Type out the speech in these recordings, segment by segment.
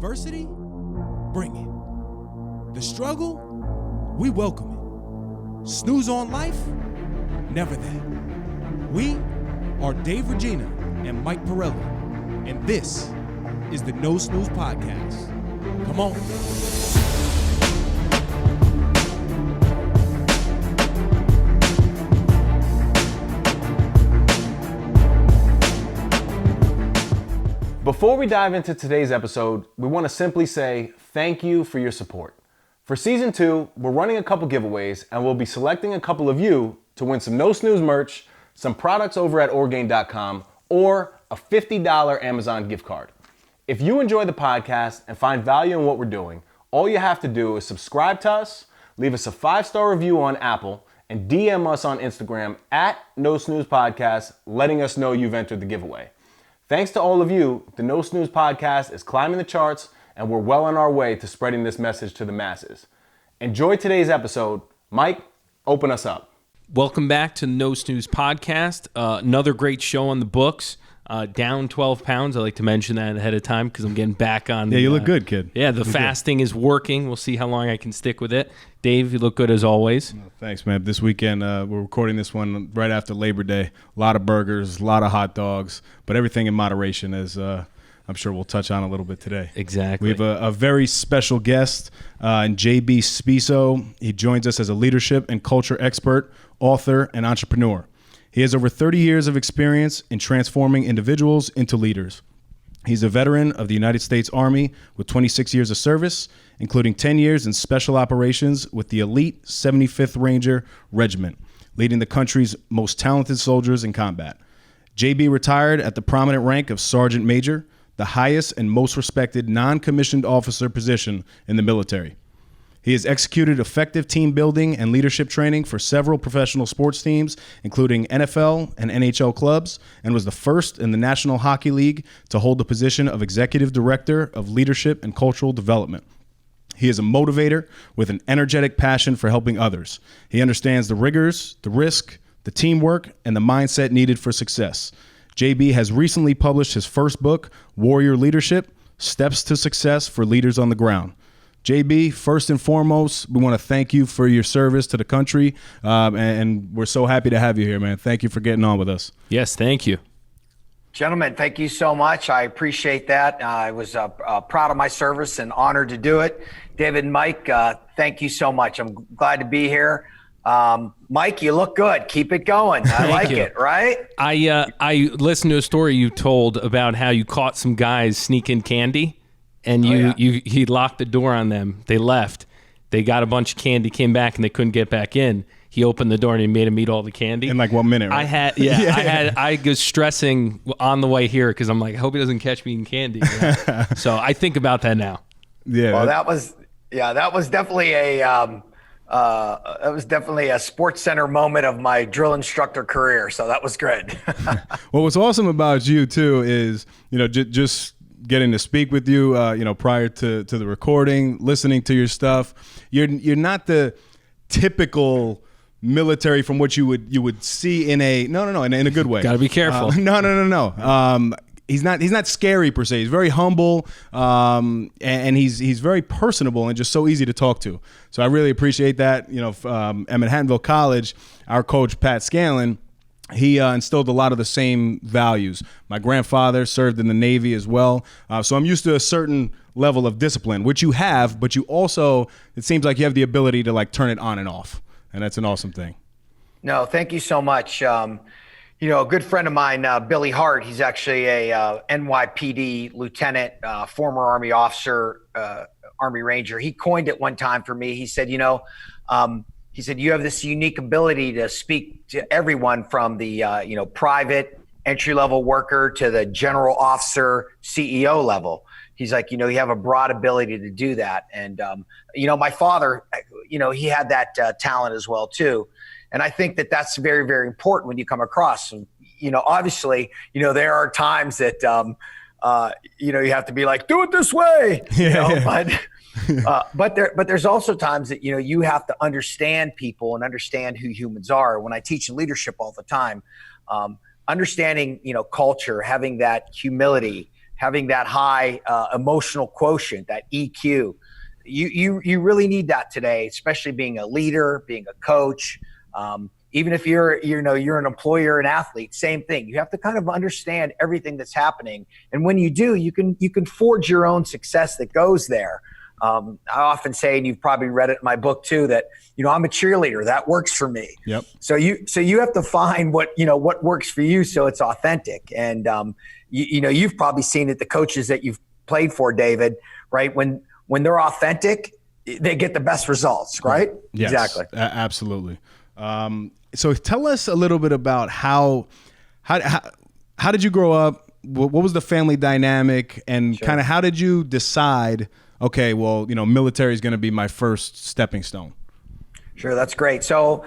adversity? Bring it. The struggle? We welcome it. Snooze on life? Never that. We are Dave Regina and Mike Pirelli, and this is the No Snooze Podcast. Come on. Before we dive into today's episode, we want to simply say thank you for your support. For season 2, we're running a couple giveaways and we'll be selecting a couple of you to win some No Snooze merch, some products over at Orgain.com, or a $50 Amazon gift card. If you enjoy the podcast and find value in what we're doing, all you have to do is subscribe to us, leave us a 5-star review on Apple, and DM us on Instagram at No Snooze Podcast, letting us know you've entered the giveaway. Thanks to all of you, the No Snooze Podcast is climbing the charts, and we're well on our way to spreading this message to the masses. Enjoy today's episode. Mike, open us up. Welcome back to the No Snooze Podcast. Another great show on the books. Down 12 pounds. I like to mention that ahead of time because I'm getting back on. Yeah, you look good, kid. Yeah, the You're fasting is working. We'll see how long I can stick with it. Dave, you look good as always. Thanks, man. This weekend, we're recording this one right after Labor Day. A lot of burgers, a lot of hot dogs, but everything in moderation, as I'm sure we'll touch on a little bit today. Exactly. We have a very special guest, JB Spisso. He joins us as a leadership and culture expert, author, and entrepreneur. He has over 30 years of experience in transforming individuals into leaders. He's a veteran of the United States Army with 26 years of service, including 10 years in special operations with the elite 75th Ranger Regiment, leading the country's most talented soldiers in combat. JB retired at the prominent rank of Sergeant Major, the highest and most respected non-commissioned officer position in the military. He has executed effective team building and leadership training for several professional sports teams, including NFL and NHL clubs, and was the first in the National Hockey League to hold the position of Executive Director of Leadership and Cultural Development. He is a motivator with an energetic passion for helping others. He understands the rigors, the risk, the teamwork, and the mindset needed for success. JB has recently published his first book, Warrior Leadership: Steps to Success for Leaders on the Ground. JB, first and foremost, we want to thank you for your service to the country, and we're so happy to have you here, man. Thank you for getting on with us. Yes, thank you. Gentlemen, thank you so much. I appreciate that. I was proud of my service and honored to do it. David and Mike, thank you so much. I'm glad to be here. Mike, you look good. Keep it going. I like it, right? I listened to a story you told about how you caught some guys sneaking candy. And he locked the door on them. They left. They got a bunch of candy, came back, and they couldn't get back in. He opened the door and he made him eat all the candy. In like 1 minute, right? I was stressing on the way here because I'm like, I hope he doesn't catch me eating candy. So I think about that now. Yeah. Well, that was definitely a Sports Center moment of my drill instructor career. So that was good. Well, what's awesome about you too is, just getting to speak with you, prior to the recording, listening to your stuff. You're not the typical military from what you would see in a in a good way. Got to be careful. No. He's not scary per se. He's very humble, and he's very personable and just so easy to talk to. So I really appreciate that. At Manhattanville College, our coach Pat Scanlon, he instilled a lot of the same values. My grandfather served in the Navy as well. So I'm used to a certain level of discipline, which you have, but you also, it seems like you have the ability to like turn it on and off. And that's an awesome thing. No, thank you so much. A good friend of mine, Billy Hart, he's actually a NYPD lieutenant, former Army officer, Army Ranger. He coined it one time for me. He said, you have this unique ability to speak to everyone from the, private entry-level worker to the general officer, CEO level. He's like, you have a broad ability to do that. And, my father, he had that talent as well, too. And I think that that's very, very important when you come across. Obviously, there are times that, you have to be like, do it this way. But there's also times that, you have to understand people and understand who humans are. When I teach in leadership all the time, understanding, culture, having that humility, having that high emotional quotient, that EQ. You really need that today, especially being a leader, being a coach. Even if you're an employer, an athlete, same thing. You have to kind of understand everything that's happening. And when you do, you can forge your own success that goes there. I often say, and you've probably read it in my book too, that, I'm a cheerleader. That works for me. Yep. So you have to find what works for you, so it's authentic. And, you've probably seen it, the coaches that you've played for, David, right? When they're authentic, they get the best results, right? Yes, exactly. Absolutely. So tell us a little bit about how did you grow up? What was the family dynamic, and kind of how did you decide, okay, well, military is going to be my first stepping stone? Sure, that's great. So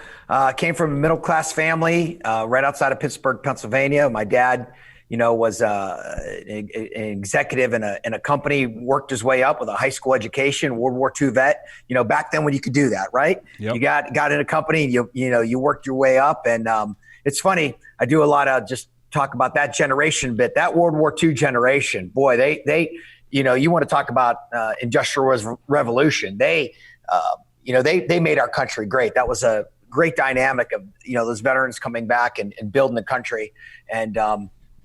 came from a middle-class family right outside of Pittsburgh, Pennsylvania. My dad, was an executive in a company, worked his way up with a high school education, World War II vet. Back then when you could do that, right? Yep. You got in a company, and you worked your way up. And it's funny, I do a lot of just talk about that generation bit, that World War II generation. Boy, they you want to talk about industrial revolution. They made our country great. That was a great dynamic of, those veterans coming back and building the country. And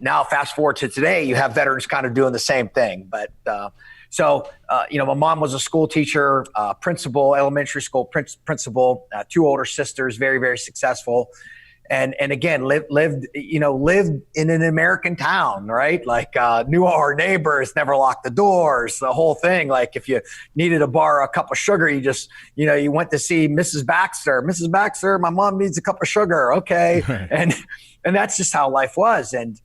now fast forward to today, you have veterans kind of doing the same thing. But my mom was a school teacher, principal, elementary school principal, 2 older sisters, very, very successful. And again, lived in an American town, right? Like knew all our neighbors, never locked the doors, the whole thing. Like if you needed to borrow a cup of sugar, you just, you went to see Mrs. Baxter. Mrs. Baxter, my mom needs a cup of sugar. Okay. Right. And that's just how life was. And,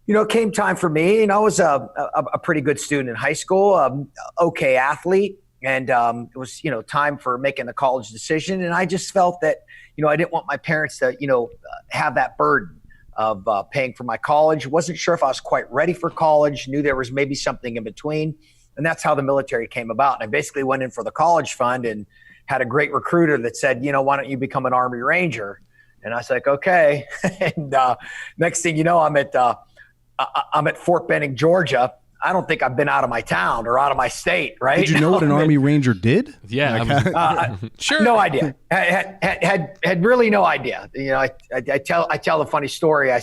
it came time for me, and I was a pretty good student in high school, okay athlete. And it was, time for making the college decision. And I just felt that, I didn't want my parents to, have that burden of paying for my college. Wasn't sure if I was quite ready for college, knew there was maybe something in between. And that's how the military came about. And I basically went in for the college fund and had a great recruiter that said, why don't you become an Army Ranger? And I was like, okay. And next thing you know, I'm at Fort Benning, Georgia. I don't think I've been out of my town or out of my state, right? Did you know what an Army Ranger did? Yeah, sure. No idea. Had really no idea. I tell a funny story. I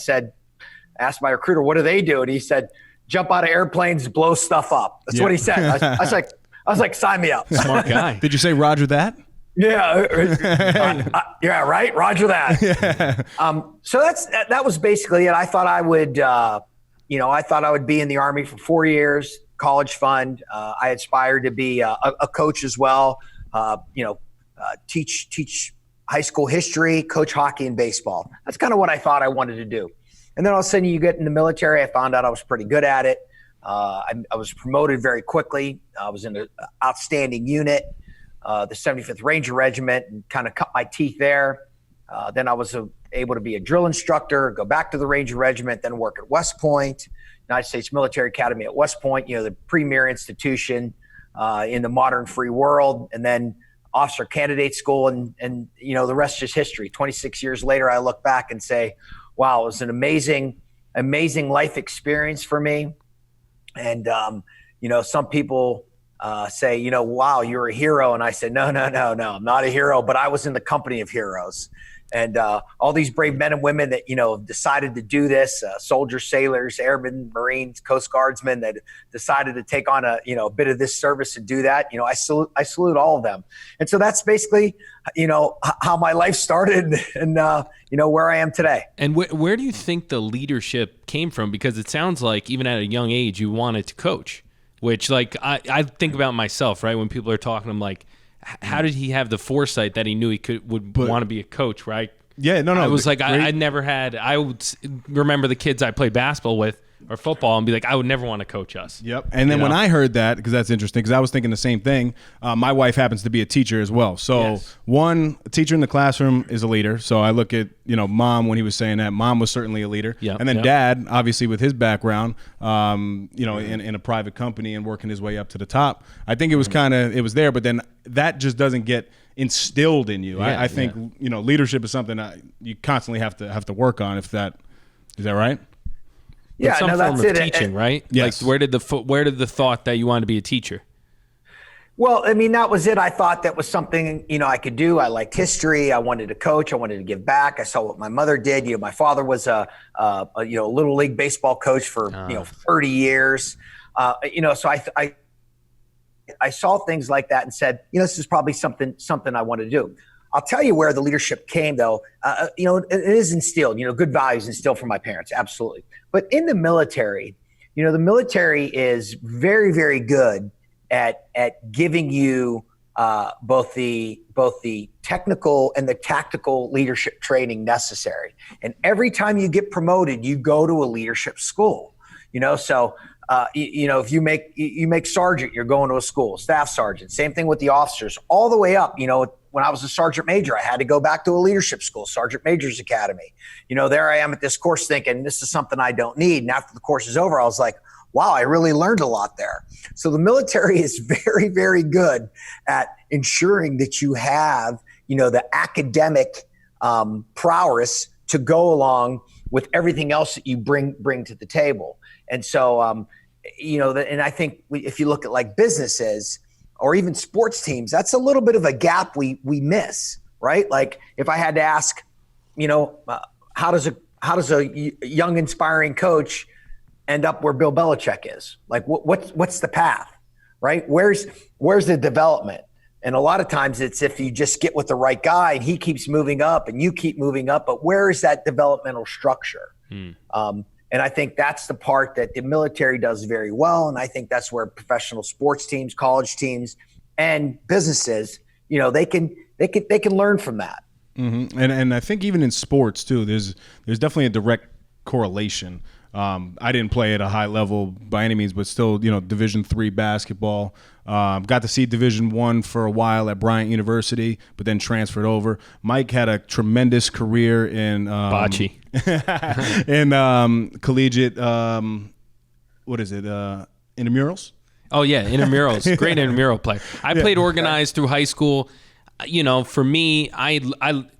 asked my recruiter, what do they do? And he said, jump out of airplanes, blow stuff up. That's what he said. I was like, sign me up. Smart guy. Did you say Roger that? Yeah. Yeah. Right. Roger that. Yeah. So that was basically it. I thought I would, be in the Army for 4 years, college fund. I aspired to be a coach as well. Teach high school history, coach hockey and baseball. That's kind of what I thought I wanted to do. And then all of a sudden you get in the military. I found out I was pretty good at it. I was promoted very quickly. I was in an outstanding unit, the 75th Ranger Regiment, and kind of cut my teeth there. Then I was able to be a drill instructor, go back to the Ranger Regiment, then work at West Point, United States Military Academy at West Point, the premier institution in the modern free world, and then officer candidate school. And the rest is history. 26 years later, I look back and say, wow, it was an amazing life experience for me. And, some people say, wow, you're a hero. And I said, no, I'm not a hero, but I was in the company of heroes. And all these brave men and women that, decided to do this, soldiers, sailors, airmen, Marines, Coast Guardsmen that decided to take on a bit of this service and do that, I salute all of them. And so that's basically, how my life started and, where I am today. And where do you think the leadership came from? Because it sounds like even at a young age, you wanted to coach, which I think about myself, right? When people are talking, I'm like, how did he have the foresight that he knew he would want to be a coach, right? Yeah, no. I was like, I never had. I would remember the kids I played basketball with or football and be like, I would never want to coach us. Yep. And then when I heard that, because that's interesting, because I was thinking the same thing. My wife happens to be a teacher as well. So one, a teacher in the classroom is a leader. So I look at mom when he was saying that. Mom was certainly a leader. Yep. And then dad, obviously with his background, in a private company and working his way up to the top. I think it was it was there, but then that just doesn't get instilled in you. I think leadership is something that you constantly have to work on. Is that right? Yeah, some no, form that's of it. teaching, right? Yes. Like where did the thought that you wanted to be a teacher? Well, I mean, that was it. I thought that was something, I could do. I liked history. I wanted to coach. I wanted to give back. I saw what my mother did. My father was a little league baseball coach for, 30 years. So I saw things like that and said, this is probably something I want to do. I'll tell you where the leadership came, though. It is instilled, good values instilled from my parents. Absolutely. But in the military, the military is very, very good at giving you both the technical and the tactical leadership training necessary. And every time you get promoted, you go to a leadership school. So if you make sergeant, you're going to a school, staff sergeant. Same thing with the officers, all the way up. When I was a sergeant major, I had to go back to a leadership school, Sergeant Major's Academy. There I am at this course thinking this is something I don't need. And after the course is over, I was like, wow, I really learned a lot there. So the military is very, very good at ensuring that you have, the academic prowess to go along with everything else that you bring to the table. And so, and I think if you look at like businesses or even sports teams, that's a little bit of a gap we miss, right? Like if I had to ask, how does a young inspiring coach end up where Bill Belichick is? Like what's the path, right? Where's the development? And a lot of times it's if you just get with the right guy and he keeps moving up and you keep moving up, but where is that developmental structure? And I think that's the part that the military does very well. And I think that's where professional sports teams, college teams, and businesses, they can learn from that. Mm-hmm. And I think even in sports too, there's definitely a direct correlation. I didn't play at a high level by any means, but still, Division III basketball. Got to see Division I for a while at Bryant University, but then transferred over. Mike had a tremendous career in bocce, in collegiate. Intramurals. Oh yeah, intramurals. Great intramural player. I played organized through high school. For me, I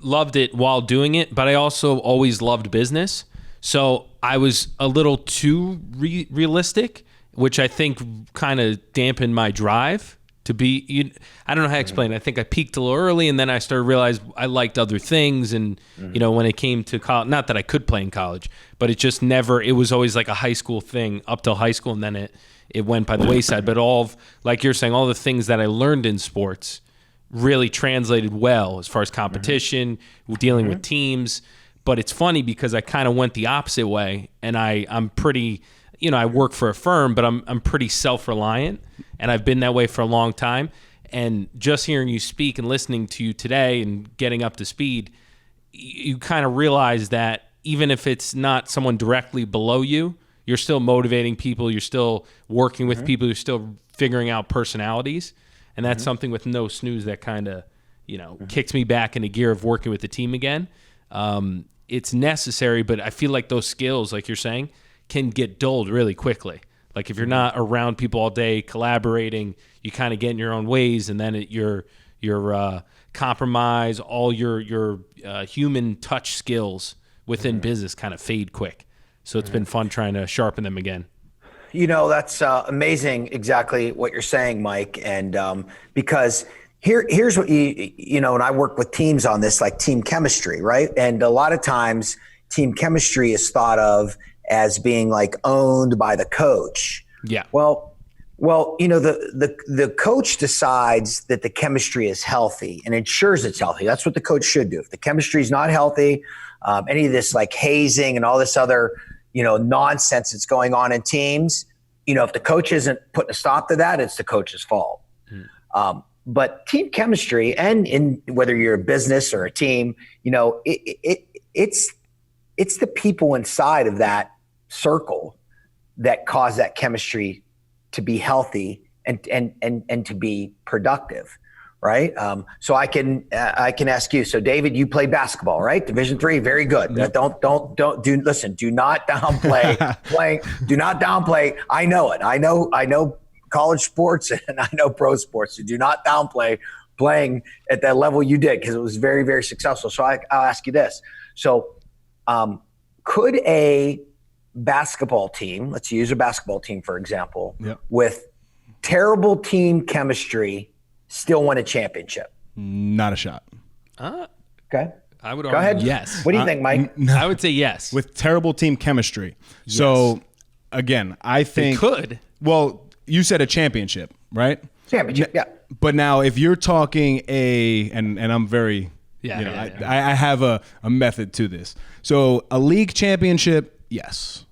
loved it while doing it, but I also always loved business. So I was a little too realistic, which I think kind of dampened my drive to be. I don't know how to explain it. I think I peaked a little early, and then I started to realize I liked other things. And when it came to college, not that I could play in college, but it just never. It was always like a high school thing up till high school, and then it went by the wayside. But like you're saying, all the things that I learned in sports really translated well as far as competition, dealing with teams. But it's funny because I kind of went the opposite way, and I'm pretty, I work for a firm, but I'm pretty self-reliant, and I've been that way for a long time. And just hearing you speak and listening to you today and getting up to speed, you kind of realize that even if it's not someone directly below you, you're still motivating people, you're still working with people, you're still figuring out personalities. And that's something with no snooze that kind of, kicks me back into gear of working with the team again. It's necessary, but I feel like those skills, like you're saying, can get dulled really quickly. Like if you're not around people all day collaborating, you kind of get in your own ways, and then your compromise, all your human touch skills within business kind of fade quick. So it's been fun trying to sharpen them again. That's amazing. Exactly what you're saying, Mike. And because here's what and I work with teams on this, like team chemistry, right? And a lot of times team chemistry is thought of as being like owned by the coach. Yeah. Well, the coach decides that the chemistry is healthy and ensures it's healthy. That's what the coach should do. If the chemistry is not healthy, any of this like hazing and all this other, nonsense that's going on in teams, if the coach isn't putting a stop to that, it's the coach's fault. But team chemistry, and in whether you're a business or a team, it's the people inside of that circle that cause that chemistry to be healthy and to be productive, right? So I can ask you. So David, you play basketball, right? Division III, very good. Yep. Do not downplay playing. Do not downplay. I know it. I know college sports and I know pro sports. So do not downplay playing at that level you did, because it was very, very successful. So I'll ask you this. So could a basketball team, let's use a basketball team, for example, Yep. with terrible team chemistry still win a championship? Not a shot. Okay. I would Go argue ahead. yes. What do you think, Mike? I would say yes. With terrible team chemistry. So, again, I they think. could. Well, you said a championship, right? Championship, yeah. But now, if you're talking and I'm very, Yeah, I have a method to this. So a league championship, yes,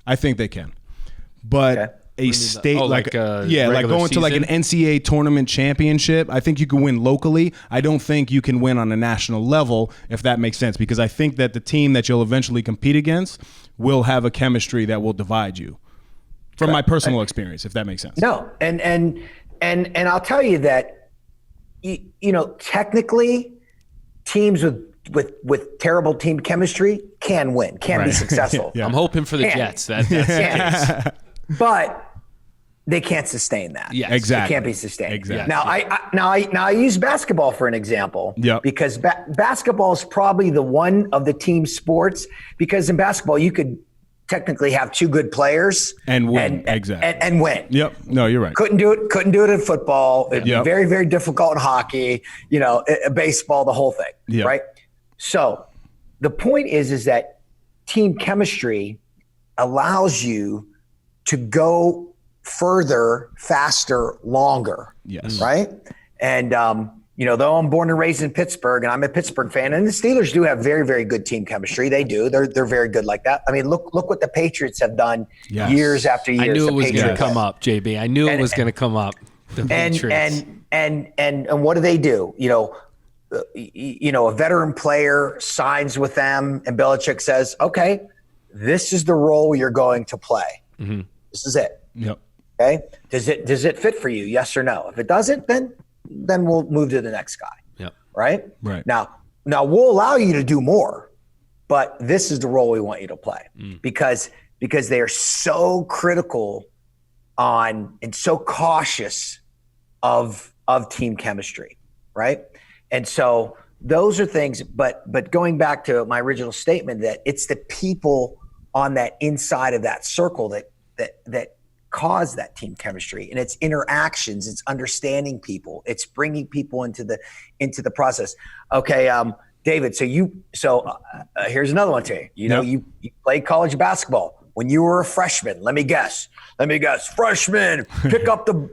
I think they can. But Okay. a state like like regular going to like an season? NCAA tournament championship, I think you can win locally. I don't think you can win on a national level, if that makes sense, because I think that the team that you'll eventually compete against will have a chemistry that will divide you. From my personal experience, if that makes sense. No, and I'll tell you that, technically, teams with terrible team chemistry can win, can be successful. Yeah. I'm hoping for the Can. Jets. That's the case. But they can't sustain that. Yes. Exactly. It can't be sustained. Exactly. Now I use basketball for an example. Yep. Because basketball is probably the one of the team sports, because in basketball you could technically have two good players And win. Exactly. and win. Yep. No, you're right. Couldn't do it in football. It'd Yep. be very, very difficult in hockey, baseball, the whole thing. Yep. Right. So the point is that team chemistry allows you to go further, faster, longer. Yes. Right. And, though I'm born and raised in Pittsburgh and I'm a Pittsburgh fan, and the Steelers do have very, very good team chemistry. They do. They're very good like that. I mean, look what the Patriots have done Yes. years after years. I knew the it was going to Patriots. come up, JB. I knew it was going to come up. The Patriots. And what do? A veteran player signs with them, and Belichick says, "Okay, this is the role you're going to play. Mm-hmm. This is it. Yep. Okay, does it fit for you? Yes or no? If it doesn't, then we'll move to the next guy. Yep. Right. Right. Now we'll allow you to do more, but this is the role we want you to play because they are so critical on and so cautious of team chemistry, right? And so those are things. But going back to my original statement, that it's the people on that inside of that circle that cause that team chemistry, and it's interactions, it's understanding people, it's bringing people into the process. Okay, David. So here's another one to you. You played college basketball when you were a freshman. Let me guess. Freshman,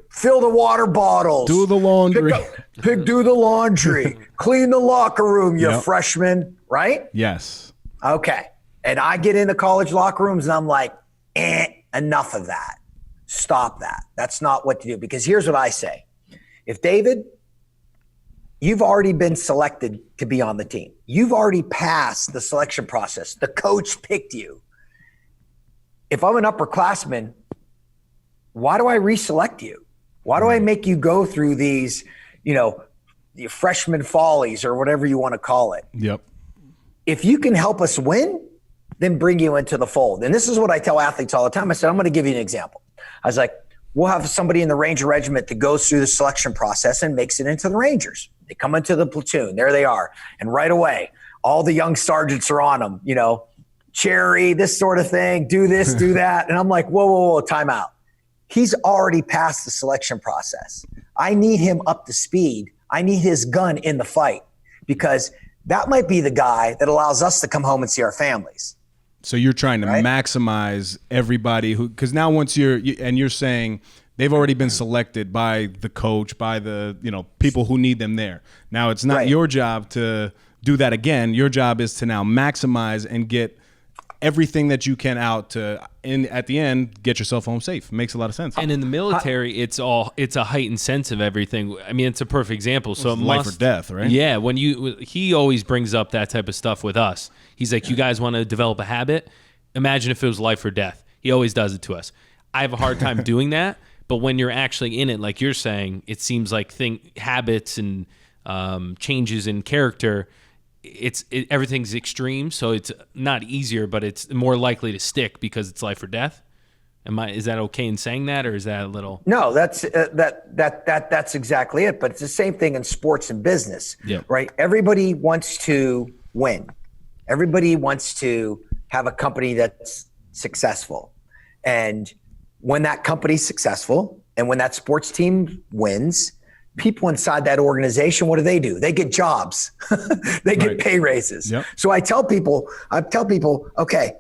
fill the water bottles, Do the laundry. do the laundry, clean the locker room. You Yep. freshman, right? Yes. Okay. And I get into college locker rooms and I'm like, enough of that. Stop that. That's not what to do. Because here's what I say. If David, you've already been selected to be on the team. You've already passed the selection process. The coach picked you. If I'm an upperclassman, why do I reselect you? Why do I make you go through these, the freshman follies or whatever you want to call it? Yep. If you can help us win, then bring you into the fold. And this is what I tell athletes all the time. I said, I'm going to give you an example. I was like, we'll have somebody in the Ranger Regiment that goes through the selection process and makes it into the Rangers. They come into the platoon. There they are. And right away, all the young sergeants are on them, Cherry, this sort of thing, do this, do that. And I'm like, whoa, time out. He's already passed the selection process. I need him up to speed. I need his gun in the fight, because that might be the guy that allows us to come home and see our families. So you're trying to maximize everybody because now once you're saying they've already been selected by the coach, by the people who need them there. Now it's not your job to do that again. Your job is to now maximize and get everything that you can out to, and at the end, get yourself home safe. Makes a lot of sense. And in the military, it's a heightened sense of everything. I mean, it's a perfect example. So life or death, right? Yeah. He always brings up that type of stuff with us. He's like, you guys want to develop a habit? Imagine if it was life or death. He always does it to us. I have a hard time doing that. But when you're actually in it, like you're saying, it seems like habits and changes in character, everything's extreme, so it's not easier, but it's more likely to stick because it's life or death. Is that okay in saying that, or is that a little? No, that's exactly it. But it's the same thing in sports and business, right? Everybody wants to win. Everybody wants to have a company that's successful. And when that company's successful and when that sports team wins, people inside that organization, what do? They get jobs. They get pay raises. Yep. So I tell people, okay,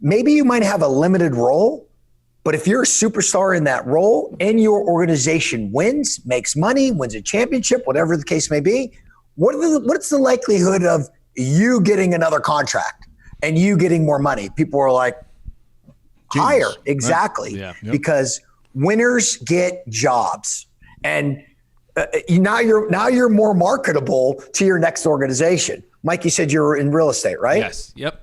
maybe you might have a limited role, but if you're a superstar in that role and your organization wins, makes money, wins a championship, whatever the case may be, what's the likelihood of you getting another contract and you getting more money? People are like, higher. Exactly. Right. Yeah. Yep. Because winners get jobs. And now you're more marketable to your next organization. Mike, you said you're in real estate, right? Yes. Yep.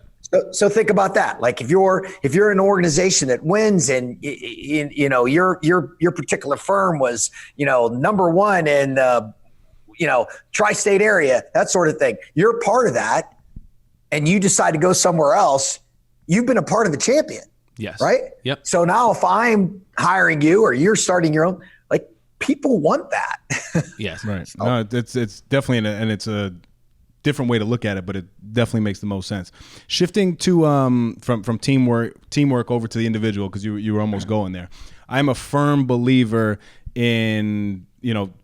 So think about that. Like if you're an organization that wins and your particular firm was, number one in tri-state area, that sort of thing. You're part of that and you decide to go somewhere else, you've been a part of the champion. Yes. Right? Yep. So now if I'm hiring you or you're starting your own, like people want that. Yes. Right. No, it's definitely, and it's a different way to look at it, but it definitely makes the most sense. Shifting to from teamwork over to the individual, because you were almost going there. I'm a firm believer in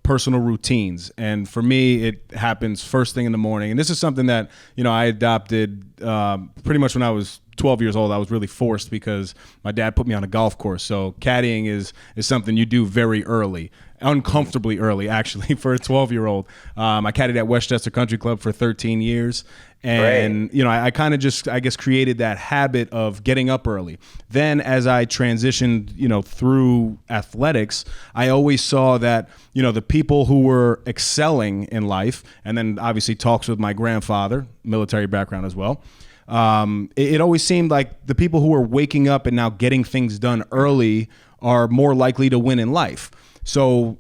personal routines, and for me it happens first thing in the morning. And this is something that I adopted pretty much when I was 12 years old. I was really forced because my dad put me on a golf course. So caddying is something you do very early, uncomfortably early, actually, for a 12-year-old. I caddied at Westchester Country Club for 13 years. And, I kind of just, I guess, created that habit of getting up early. Then as I transitioned, through athletics, I always saw that, the people who were excelling in life, and then obviously talks with my grandfather, military background as well. It always seemed like the people who are waking up and now getting things done early are more likely to win in life. So,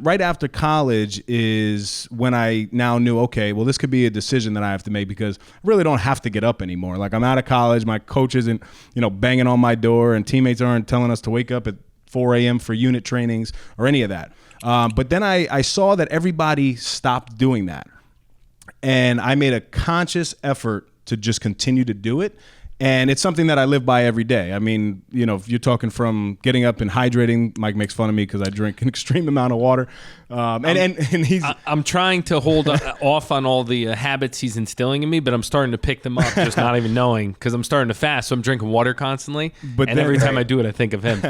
right after college is when I now knew, okay, well, this could be a decision that I have to make because I really don't have to get up anymore. Like I'm out of college. My coach isn't, banging on my door, and teammates aren't telling us to wake up at 4 a.m. for unit trainings or any of that. But then I saw that everybody stopped doing that. And I made a conscious effort to just continue to do it. And it's something that I live by every day. I mean, if you're talking from getting up and hydrating, Mike makes fun of me because I drink an extreme amount of water. And he's... I'm trying to hold off on all the habits he's instilling in me, but I'm starting to pick them up, just not even knowing, because I'm starting to fast. So I'm drinking water constantly. And every time I do it, I think of him.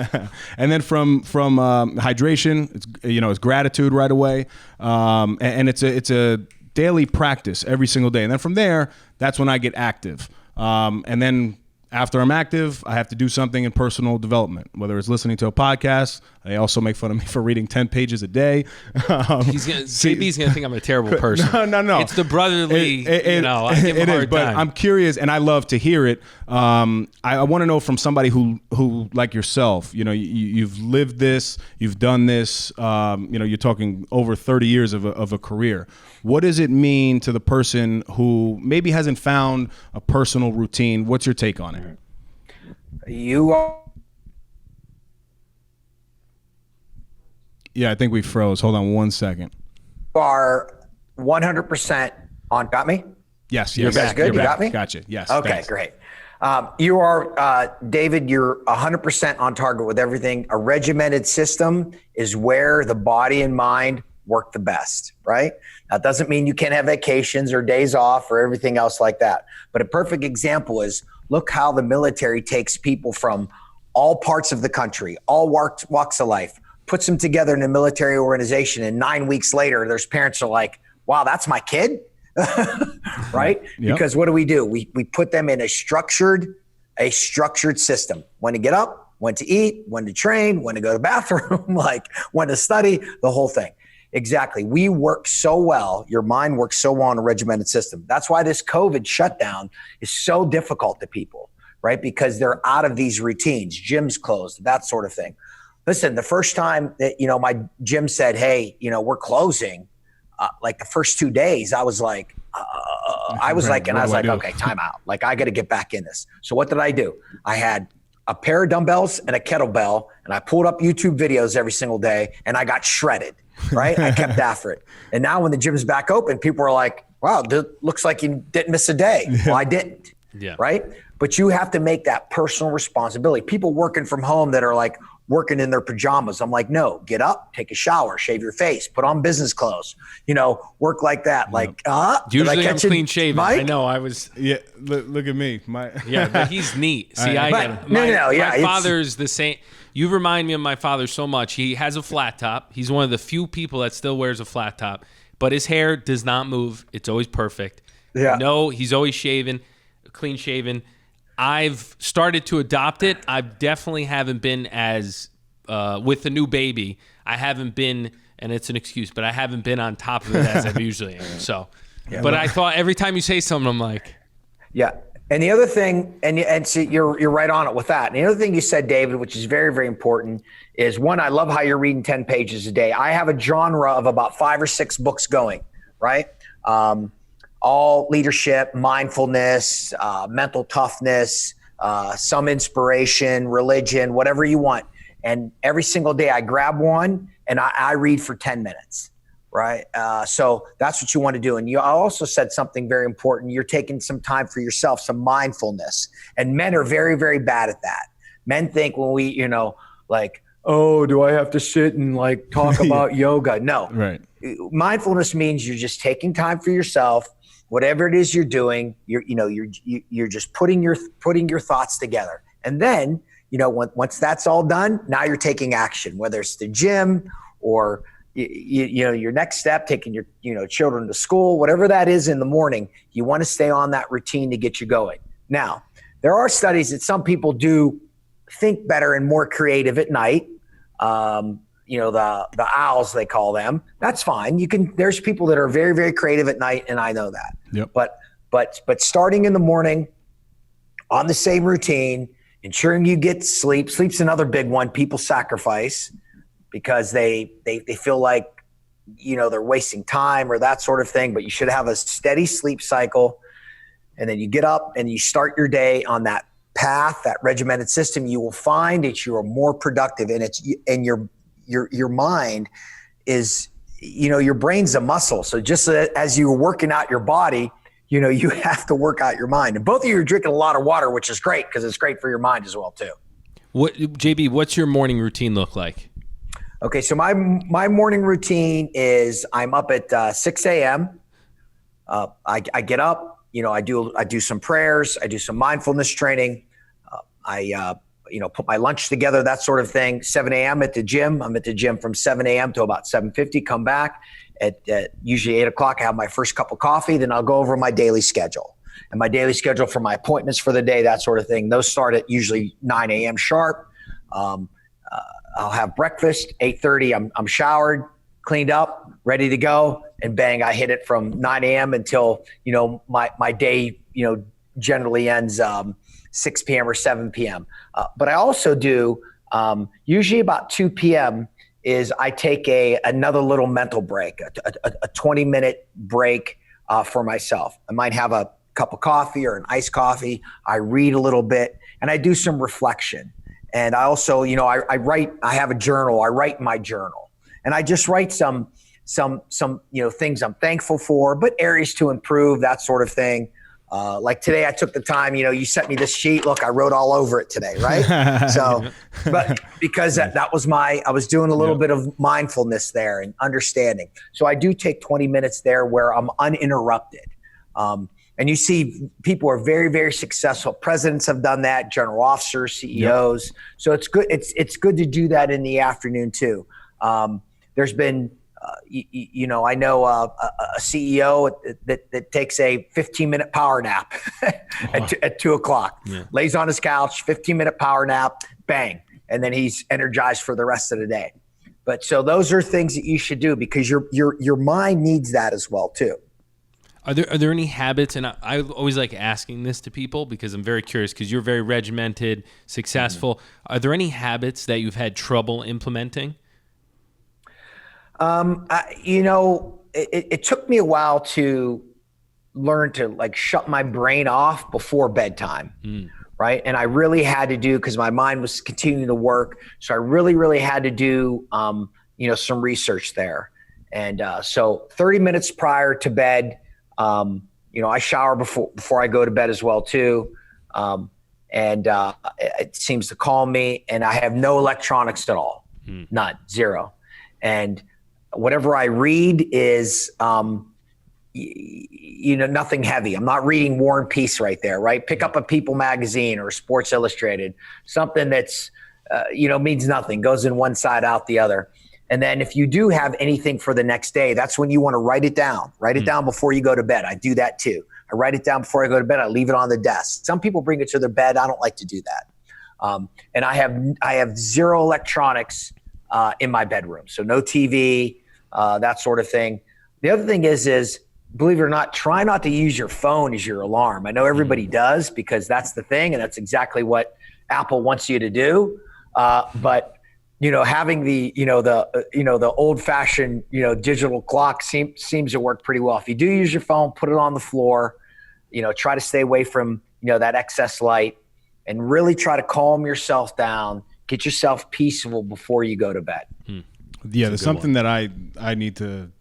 And then from hydration, it's gratitude right away. And it's a daily practice every single day. And then from there, that's when I get active. And then after I'm active, I have to do something in personal development, whether it's listening to a podcast. They also make fun of me for reading 10 pages a day. JB's going to think I'm a terrible person. No. It's the brotherly, I give him a hard but time. I'm curious, and I love to hear it. I want to know from somebody who like yourself, you've lived this, you've done this, you're talking over 30 years of a career. What does it mean to the person who maybe hasn't found a personal routine? What's your take on it? Yeah, I think we froze. Hold on one second. Are 100% on. Got me? Yes. You guys good? You got me? Gotcha. Yes. Okay, thanks. great. You are, David, you're 100% on target with everything. A regimented system is where the body and mind work the best, right? That doesn't mean you can't have vacations or days off or everything else like that. But a perfect example is look how the military takes people from all parts of the country, all walks of life, puts them together in a military organization, and 9 weeks later, there's parents are like, wow, that's my kid? Right? Yep. Because what do? We put them in a structured system. When to get up, when to eat, when to train, when to go to the bathroom, like when to study, the whole thing. Exactly. We work so well. Your mind works so well in a regimented system. That's why this COVID shutdown is so difficult to people, right? Because they're out of these routines, gyms closed, that sort of thing. Listen, the first time that, my gym said, hey, we're closing, like the first 2 days, I was like, okay, time out. Like, I got to get back in this. So what did I do? I had a pair of dumbbells and a kettlebell, and I pulled up YouTube videos every single day, and I got shredded, right? I kept after it. And now when the gym's back open, people are like, wow, looks like you didn't miss a day. Well, I didn't, Yeah. right? but you have to make that personal responsibility. People working from home that are like working in their pajamas. I'm like, no, get up, take a shower, shave your face, put on business clothes, work like that. Yep. Like, usually I'm clean shaven. Mike? I know I was. Yeah, look at me. Yeah, but he's neat. See, yeah, my father's the same. You remind me of my father so much. He has a flat top. He's one of the few people that still wears a flat top, but his hair does not move. It's always perfect. Yeah. No, he's always shaven, clean shaven. I've started to adopt it. I definitely haven't been as, with the new baby, I haven't been, and it's an excuse, but I haven't been on top of it as I usually am. So, but I thought every time you say something, I'm like. Yeah. And the other thing, and see, you're right on it with that. And the other thing you said, David, which is very, very important, is one, I love how you're reading 10 pages a day. I have a genre of about 5 or 6 books going, right? All leadership, mindfulness, mental toughness, some inspiration, religion, whatever you want. And every single day I grab one and I read for 10 minutes. Right. So that's what you want to do. And you also said something very important. You're taking some time for yourself, some mindfulness. And men are very, very bad at that. Men think when we, like, oh, do I have to sit and like talk about yoga? No. Right. Mindfulness means you're just taking time for yourself. Whatever it is you're doing, you're just putting your thoughts together. And then, once that's all done, now you're taking action, whether it's the gym or your next step, taking your children to school, whatever that is in the morning, you want to stay on that routine to get you going. Now, there are studies that some people do think better and more creative at night. The owls, they call them. That's fine. There's people that are very, very creative at night, and I know that. Yep. But starting in the morning on the same routine, ensuring you get sleep. Sleep's another big one people sacrifice because they feel like, they're wasting time or that sort of thing, but you should have a steady sleep cycle. And then you get up and you start your day on that path, that regimented system. You will find that you are more productive, and your mind is, your brain's a muscle. So just as you're working out your body, you have to work out your mind. And both of you are drinking a lot of water, which is great because it's great for your mind as well too. JB, what's your morning routine look like? Okay, so my morning routine is I'm up at 6 a.m. I get up, I do some prayers, I do some mindfulness training. I put my lunch together, that sort of thing. 7 a.m. at the gym. I'm at the gym from 7 a.m. to about 7:50. Come back at usually 8 o'clock. I have my first cup of coffee. Then I'll go over my daily schedule and my daily schedule for my appointments for the day, that sort of thing. Those start at usually 9 a.m. sharp. I'll have breakfast, 8:30. I'm showered, cleaned up, ready to go, and bang, I hit it from 9 a.m. until, my day, generally ends 6 p.m. or 7 p.m. But I also do, usually about 2 p.m. is I take another little mental break, a 20-minute break for myself. I might have a cup of coffee or an iced coffee. I read a little bit, and I do some reflection. And I also, I write. I have a journal. I write in my journal, and I just write some things I'm thankful for, but areas to improve, that sort of thing. Like today, I took the time. You sent me this sheet. Look, I wrote all over it today, right? So, but because that was I was doing a little bit of mindfulness there and understanding. So I do take 20 minutes there where I'm uninterrupted. And you see people are very, very successful. Presidents have done that, general officers, CEOs. Yep. So it's good. It's good to do that in the afternoon too. There's been, I know a CEO that takes a 15-minute power nap at 2 o'clock, lays on his couch, 15-minute power nap, bang. And then he's energized for the rest of the day. But so those are things that you should do because your mind needs that as well too. Are there any habits, and I always like asking this to people because I'm very curious because you're very regimented, successful. Mm-hmm. Are there any habits that you've had trouble implementing? It took me a while to learn to like shut my brain off before bedtime, right? And I really had to do, because my mind was continuing to work. So I really, really had to do, some research there. And so 30 minutes prior to bed, I shower before I go to bed as well too. And it seems to calm me. And I have no electronics at all, none, zero. And whatever I read is, nothing heavy. I'm not reading War and Peace right there, right? Pick up a People magazine or Sports Illustrated, something that's, means nothing, goes in one side, out the other. And then if you do have anything for the next day, that's when you want to write it down. Write it down before you go to bed. I do that too. I write it down before I go to bed. I leave it on the desk. Some people bring it to their bed. I don't like to do that. And I have zero electronics in my bedroom. So no TV, that sort of thing. The other thing is believe it or not, try not to use your phone as your alarm. I know everybody does because that's the thing, and that's exactly what Apple wants you to do. But having the old-fashioned digital clock seems to work pretty well. If you do use your phone, put it on the floor. Try to stay away from that excess light, and really try to calm yourself down. Get yourself peaceful before you go to bed. Yeah, there's something that I need to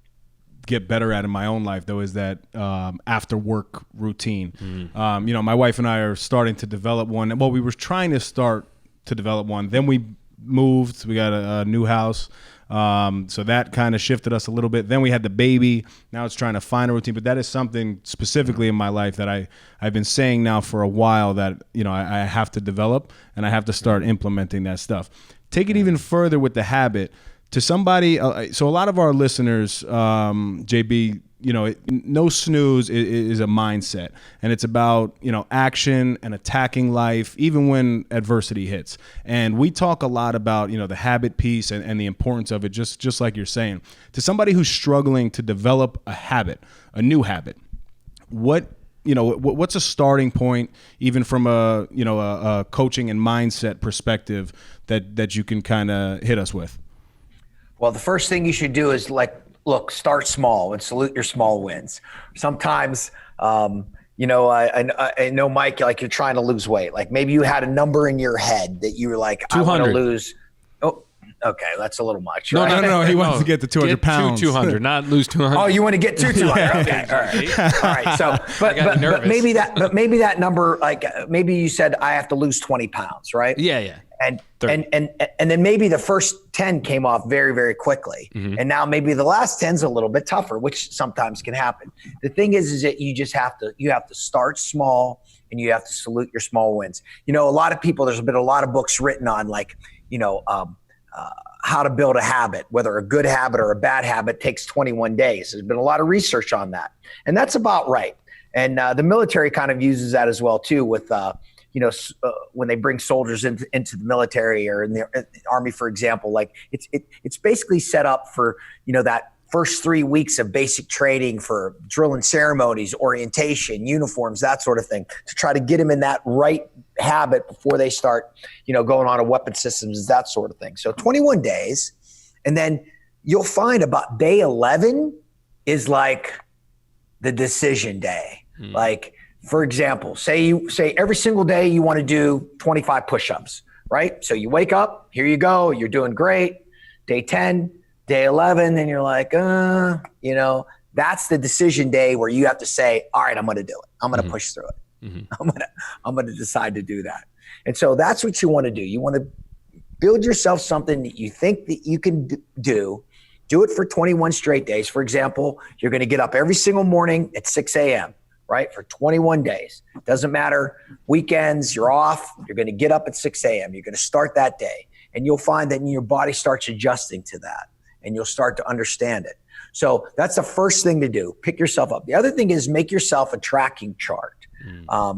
get better at in my own life, though, is that after work routine. My wife and I are starting to develop one. Well, we were trying to start to develop one. Then we moved. We got a new house. So that kind of shifted us a little bit. Then we had the baby. Now it's trying to find a routine. But that is something specifically in my life that I've been saying now for a while that, I have to develop, and I have to start implementing that stuff. Take it even further with the habit. To somebody, so a lot of our listeners, JB, no snooze is a mindset, and it's about action and attacking life even when adversity hits. And we talk a lot about the habit piece and the importance of it, just like you're saying. To somebody who's struggling to develop a habit, a new habit, what's a starting point, even from a coaching and mindset perspective that you can kind of hit us with? Well, the first thing you should do is start small and salute your small wins. Sometimes, I know, Mike, like you're trying to lose weight. Like maybe you had a number in your head that you were like, 200. I want to lose. Oh, okay. That's a little much. No, right? no. He wants to get to 200 pounds. 200, not lose 200. Oh, you want to get to 200. Okay. All right. So, but maybe that number, like maybe you said I have to lose 20 pounds, right? Yeah. And then maybe the first 10 came off very, very quickly. Mm-hmm. And now maybe the last 10's a little bit tougher, which sometimes can happen. The thing is that you just have to start small, and you have to salute your small wins. A lot of people, there's been a lot of books written on how to build a habit, whether a good habit or a bad habit takes 21 days. There's been a lot of research on that. And that's about right. And the military kind of uses that as well too with when they bring soldiers into the military or in the Army, for example, like it's basically set up for, that first 3 weeks of basic training for drill and ceremonies, orientation, uniforms, that sort of thing, to try to get them in that right habit before they start, going on to weapon systems, that sort of thing. So 21 days. And then you'll find about day 11 is like the decision day. Like, for example, say every single day you want to do 25 push-ups, right? So you wake up, here you go, you're doing great. Day 10, day 11, and you're like, that's the decision day where you have to say, all right, I'm going to do it. I'm going to push through it. Mm-hmm. I'm going to decide to do that. And so that's what you want to do. You want to build yourself something that you think that you can do it for 21 straight days. For example, you're going to get up every single morning at 6 a.m., right? For 21 days. Doesn't matter. Weekends, you're off. You're going to get up at 6 a.m. You're going to start that day. And you'll find that your body starts adjusting to that. And you'll start to understand it. So that's the first thing to do. Pick yourself up. The other thing is make yourself a tracking chart. I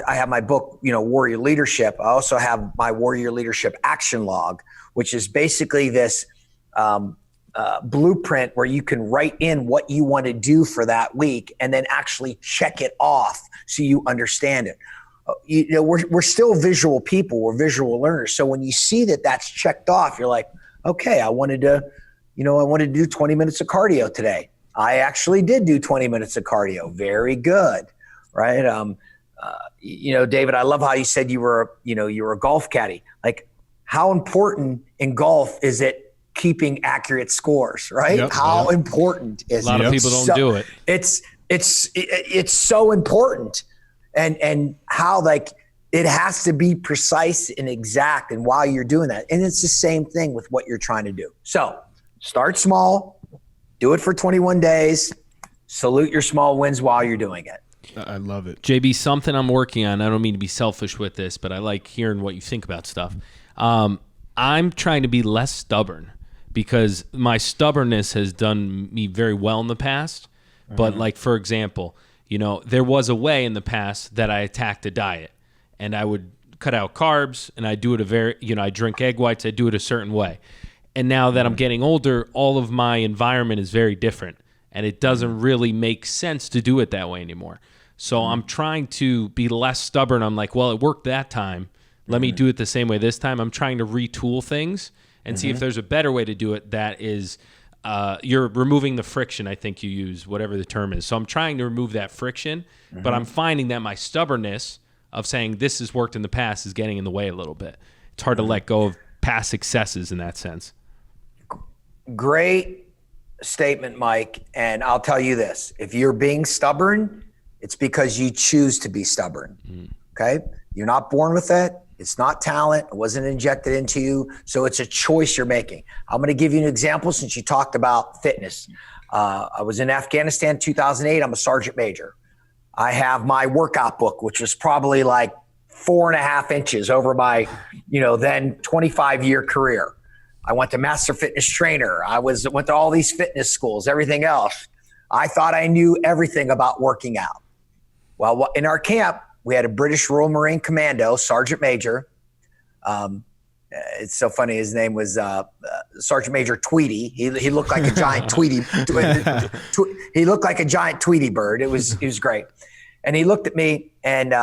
have my book, Warrior Leadership. I also have my Warrior Leadership Action Log, which is basically this blueprint where you can write in what you want to do for that week and then actually check it off so you understand it. We're still visual people. We're visual learners. So when you see that that's checked off, you're like, okay, I wanted to do 20 minutes of cardio today. I actually did do 20 minutes of cardio. Very good. Right. David, I love how you said you were a golf caddy. Like, how important in golf is it keeping accurate scores, right? Yep, how important is it? A lot of people don't do it. It's so important. and how like it has to be precise and exact. And while you're doing that, and it's the same thing with what you're trying to do. So start small, do it for 21 days, salute your small wins while you're doing it. I love it. JB, something I'm working on. I don't mean to be selfish with this, but I like hearing what you think about stuff. I'm trying to be less stubborn because my stubbornness has done me very well in the past. But like, for example, there was a way in the past that I attacked a diet, and I would cut out carbs, and I do it I drink egg whites, I do it a certain way. And now that I'm getting older, all of my environment is very different, and it doesn't really make sense to do it that way anymore. So I'm trying to be less stubborn. I'm like, well, it worked that time. Let me do it the same way this time. I'm trying to retool things and see if there's a better way to do it that is you're removing the friction, I think you use, whatever the term is. So I'm trying to remove that friction, but I'm finding that my stubbornness of saying this has worked in the past is getting in the way a little bit. It's hard to let go of past successes in that sense. Great statement, Mike. And I'll tell you this, if you're being stubborn, it's because you choose to be stubborn. Okay. You're not born with it. It's not talent. It wasn't injected into you. So it's a choice you're making. I'm going to give you an example since you talked about fitness. I was in Afghanistan 2008. I'm a sergeant major. I have my workout book, which was probably like 4.5 inches over my, then 25-year career. I went to Master Fitness Trainer. Went to all these fitness schools, everything else. I thought I knew everything about working out. Well, in our camp, we had a British Royal Marine Commando, Sergeant Major. It's so funny. His name was Sergeant Major Tweety. He looked like a giant Tweety. He looked like a giant Tweety bird. He was great. And he looked at me, and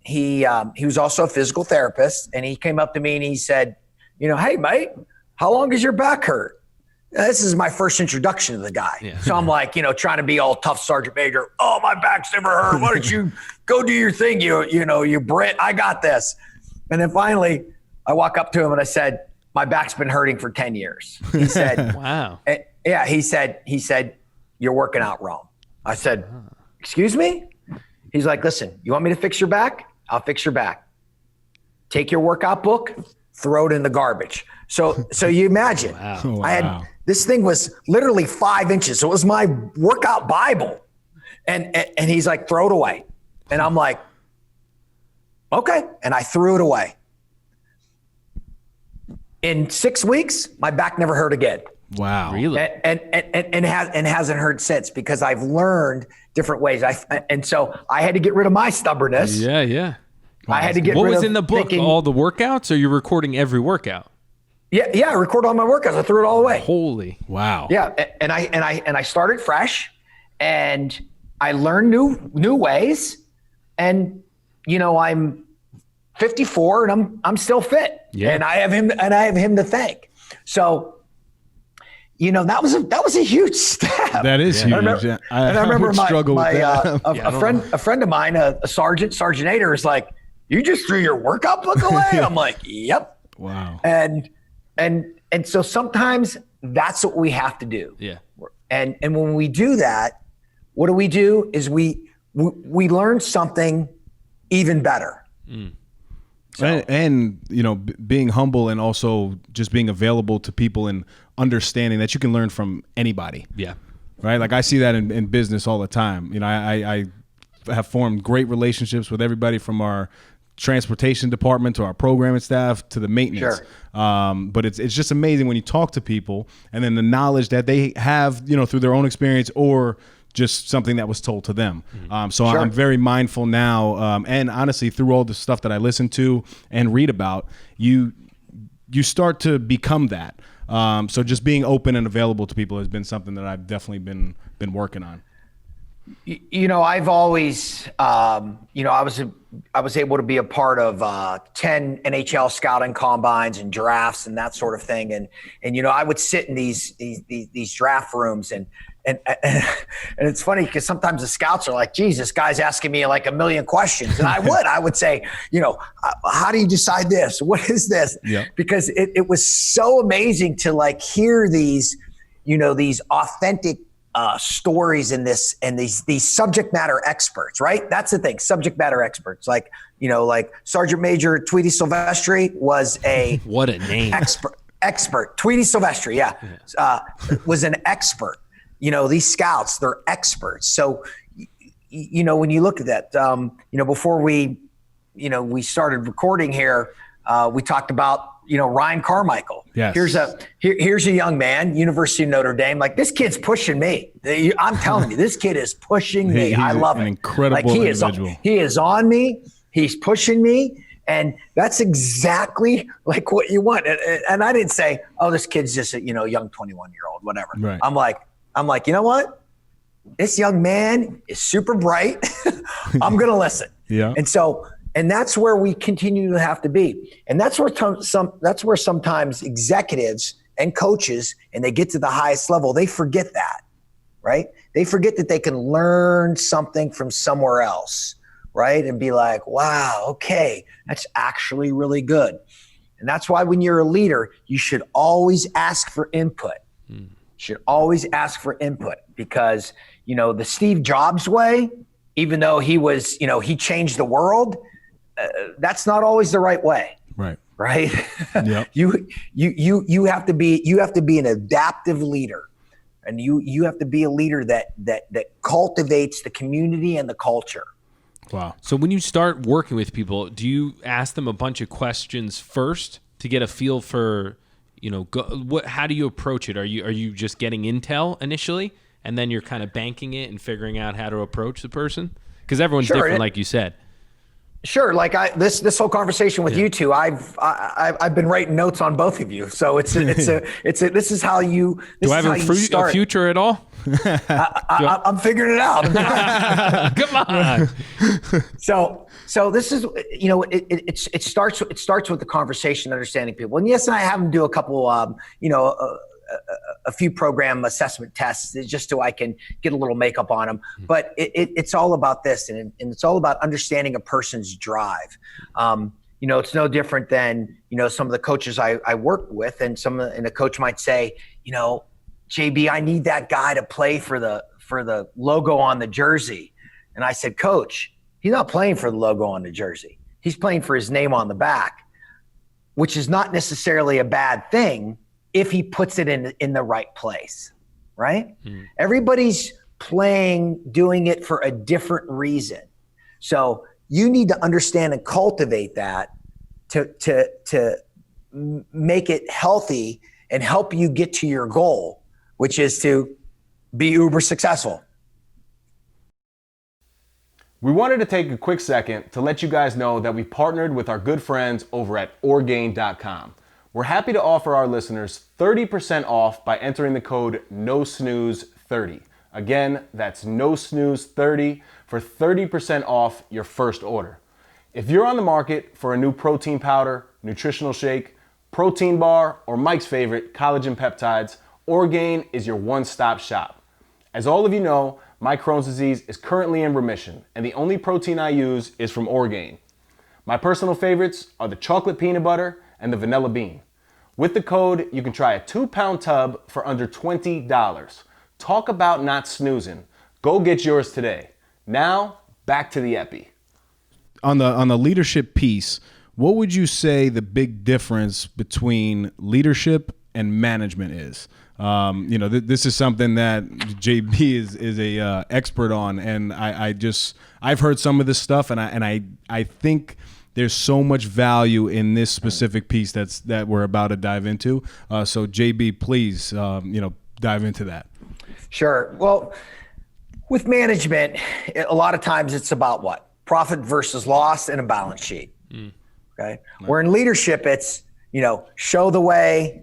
he was also a physical therapist. And he came up to me and he said, hey, mate, how long does your back hurt? This is my first introduction to the guy. Yeah. So I'm like, trying to be all tough Sergeant Major. Oh, my back's never hurt. Why don't you go do your thing? You Brit, I got this. And then finally I walk up to him and I said, my back's been hurting for 10 years. He said, wow. Yeah. He said, you're working out wrong. I said, excuse me? He's like, listen, you want me to fix your back? I'll fix your back. Take your workout book, throw it in the garbage. So you imagine, wow. This thing was literally 5 inches. So it was my workout Bible. And he's like, throw it away. And I'm like, okay. And I threw it away. In 6 weeks, my back never hurt again. Wow. Really? And hasn't hurt since because I've learned different ways. And so I had to get rid of my stubbornness. Yeah. I had to get what rid was of in the book? All the workouts, or you're recording every workout? Yeah. I record all my workouts. I threw it all away. Holy. Wow. Yeah. And I started fresh, and I learned new ways, and I'm 54 and I'm still fit. Yeah. And I have him to thank. So, that was a huge step. That is huge. I remember a friend of mine, a sergeant Ader, is like, you just threw your workout book away? I'm like, yep. Wow. And so sometimes that's what we have to do. Yeah. And when we do that, what do is we learn something even better. So, and being humble, and also just being available to people and understanding that you can learn from anybody. Yeah. Right. Like I see that in business all the time. I have formed great relationships with everybody from our transportation department to our programming staff to the maintenance. Sure. But it's just amazing when you talk to people, and then the knowledge that they have, through their own experience or just something that was told to them. So sure. I'm very mindful now. And honestly, through all the stuff that I listen to and read about, you start to become that. So just being open and available to people has been something that I've definitely been working on. I've always, I was able to be a part of 10 NHL scouting combines and drafts and that sort of thing. And I would sit in these draft rooms and it's funny because sometimes the scouts are like, geez, this guy's asking me like a million questions. And I would say, how do you decide this? What is this? Yeah. Because it was so amazing to like hear these authentic stories in this, and these subject matter experts, right? That's the thing, subject matter experts. Like, like Sergeant Major Tweety Silvestri was a what a name. Expert. Tweety Silvestri, was an expert. These scouts, they're experts. So, when you look at that, before we started recording here, we talked about, Ryan Carmichael. Yes. Here's a young man, University of Notre Dame. Like, this kid's pushing me. I'm telling you, this kid is pushing me. I love it. Incredible individual. He is on me. He's pushing me. And that's exactly like what you want. And I didn't say, oh, this kid's just a, young 21-year-old, whatever. Right. I'm like, you know what? This young man is super bright. I'm going to listen. Yeah. And that's where we continue to have to be. And that's where sometimes executives and coaches, and they get to the highest level, they forget that, right? They forget that they can learn something from somewhere else, right? And be like, wow, okay, that's actually really good. And that's why when you're a leader, you should always ask for input. Should always ask for input, because, the Steve Jobs way, even though he was, he changed the world, that's not always the right way. Right. Yep. You have to be an adaptive leader, and you have to be a leader that cultivates the community and the culture. Wow. So when you start working with people, do you ask them a bunch of questions first to get a feel for, how do you approach it? Are you just getting intel initially, and then you're kind of banking it and figuring out how to approach the person? Because everyone's different, like you said. Sure. Like this whole conversation with you two, I've been writing notes on both of you. So this is how you. Do I have a future at all? I'm figuring it out. Come on. So this is, it starts with the conversation, understanding people. And yes, and I have them do a couple, a few program assessment tests just so I can get a little makeup on them. But it's all about this, and it's all about understanding a person's drive. It's no different than, some of the coaches I work with, and a coach might say, JB, I need that guy to play for the logo on the jersey. And I said, Coach, he's not playing for the logo on the jersey. He's playing for his name on the back, which is not necessarily a bad thing if he puts it in the right place, right? Everybody's doing it for a different reason. So you need to understand and cultivate that to make it healthy and help you get to your goal, which is to be uber successful. We wanted to take a quick second to let you guys know that we partnered with our good friends over at Orgain.com. We're happy to offer our listeners 30% off by entering the code NOSNOOZE30. Again, that's NOSNOOZE30 for 30% off your first order. If you're on the market for a new protein powder, nutritional shake, protein bar, or Mike's favorite, collagen peptides, Orgain is your one-stop shop. As all of you know, my Crohn's disease is currently in remission, and the only protein I use is from Orgain. My personal favorites are the chocolate peanut butter and the vanilla bean. With the code, you can try a 2-pound tub for under $20. Talk about not snoozing. Go get yours today. Now, back to the epi. On the leadership piece, what would you say the big difference between leadership and management is? This is something that JB is a expert on, and I've heard some of this stuff, and I think there's so much value in this specific piece that we're about to dive into. So JB, please, dive into that. Sure. Well, with management, a lot of times it's about what? Profit versus loss and a balance sheet. Okay. Right. Where in leadership, it's, show the way,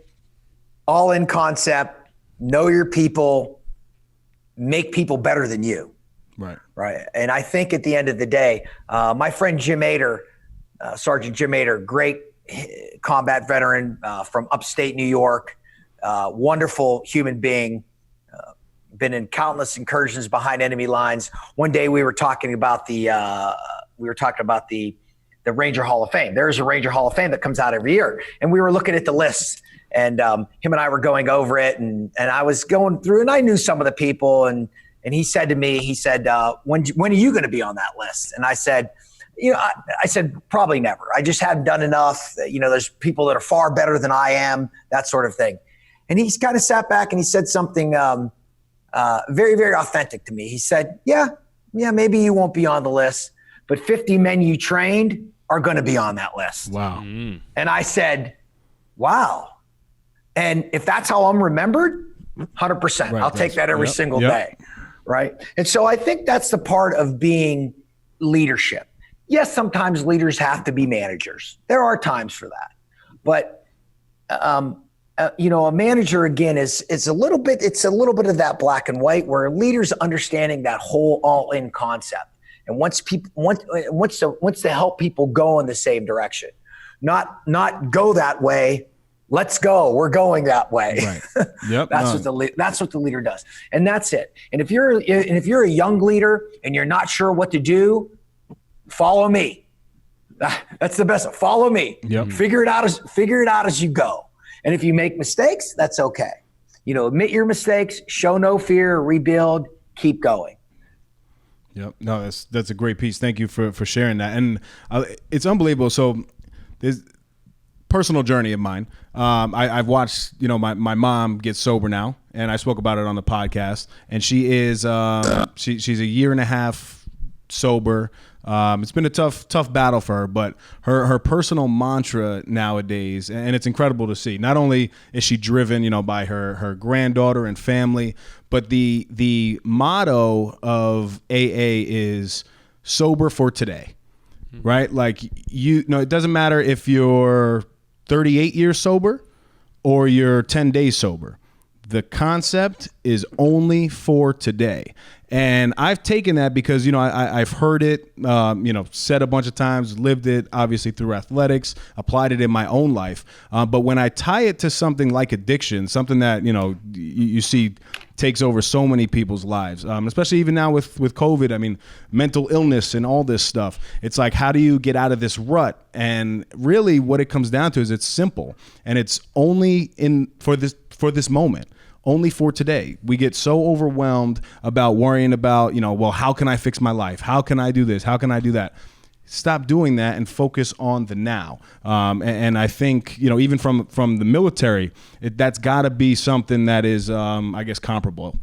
all in concept, know your people, make people better than you. Right. Right. And I think at the end of the day, my friend Jim Ader, Sergeant Jim Ader, great combat veteran from upstate New York, wonderful human being, been in countless incursions behind enemy lines. One day we were talking about the the Ranger Hall of Fame. There's a Ranger Hall of Fame that comes out every year. And we were looking at the lists, and him and I were going over it, and I was going through, and I knew some of the people, and he said to me, when are you going to be on that list? And I said, I said, probably never. I just haven't done enough. There's people that are far better than I am, that sort of thing. And he kind of sat back and he said something very, very authentic to me. He said, yeah, maybe you won't be on the list, but 50 men you trained are going to be on that list. Wow. And I said, wow. And if that's how I'm remembered, 100%. I'll take that every single day. Right. And so I think that's the part of being leadership. Yes, sometimes leaders have to be managers. There are times for that. But, a manager, again, is a little bit of that black and white, where leaders understanding that whole all-in concept and wants to help people go in the same direction, not go that way. Let's go. We're going that way. Right. Yep. That's what the leader does, and that's it. And if you're a young leader and you're not sure what to do, follow me. That's the best. Follow me. Yep. Figure it out as you go. And if you make mistakes, that's okay. Admit your mistakes. Show no fear. Rebuild. Keep going. Yep. No, that's a great piece. Thank you for sharing that. And it's unbelievable. So there's personal journey of mine. I've watched, my mom get sober now, and I spoke about it on the podcast. And she is she's a year and a half sober. It's been a tough battle for her, but her personal mantra nowadays, and it's incredible to see. Not only is she driven, by her granddaughter and family, but the motto of AA is sober for today, right? Like it doesn't matter if you're 38 years sober or you're 10 days sober. The concept is only for today. And I've taken that because, I've heard it, said a bunch of times, lived it, obviously through athletics, applied it in my own life. But when I tie it to something like addiction, something that, you see takes over so many people's lives, especially even now with COVID, I mean, mental illness and all this stuff. It's like, how do you get out of this rut? And really what it comes down to is it's simple, and it's only for this moment. Only for today. We get so overwhelmed about worrying about, how can I fix my life? How can I do this? How can I do that? Stop doing that and focus on the now. And I think, even from the military, that's got to be something that is, I guess, comparable.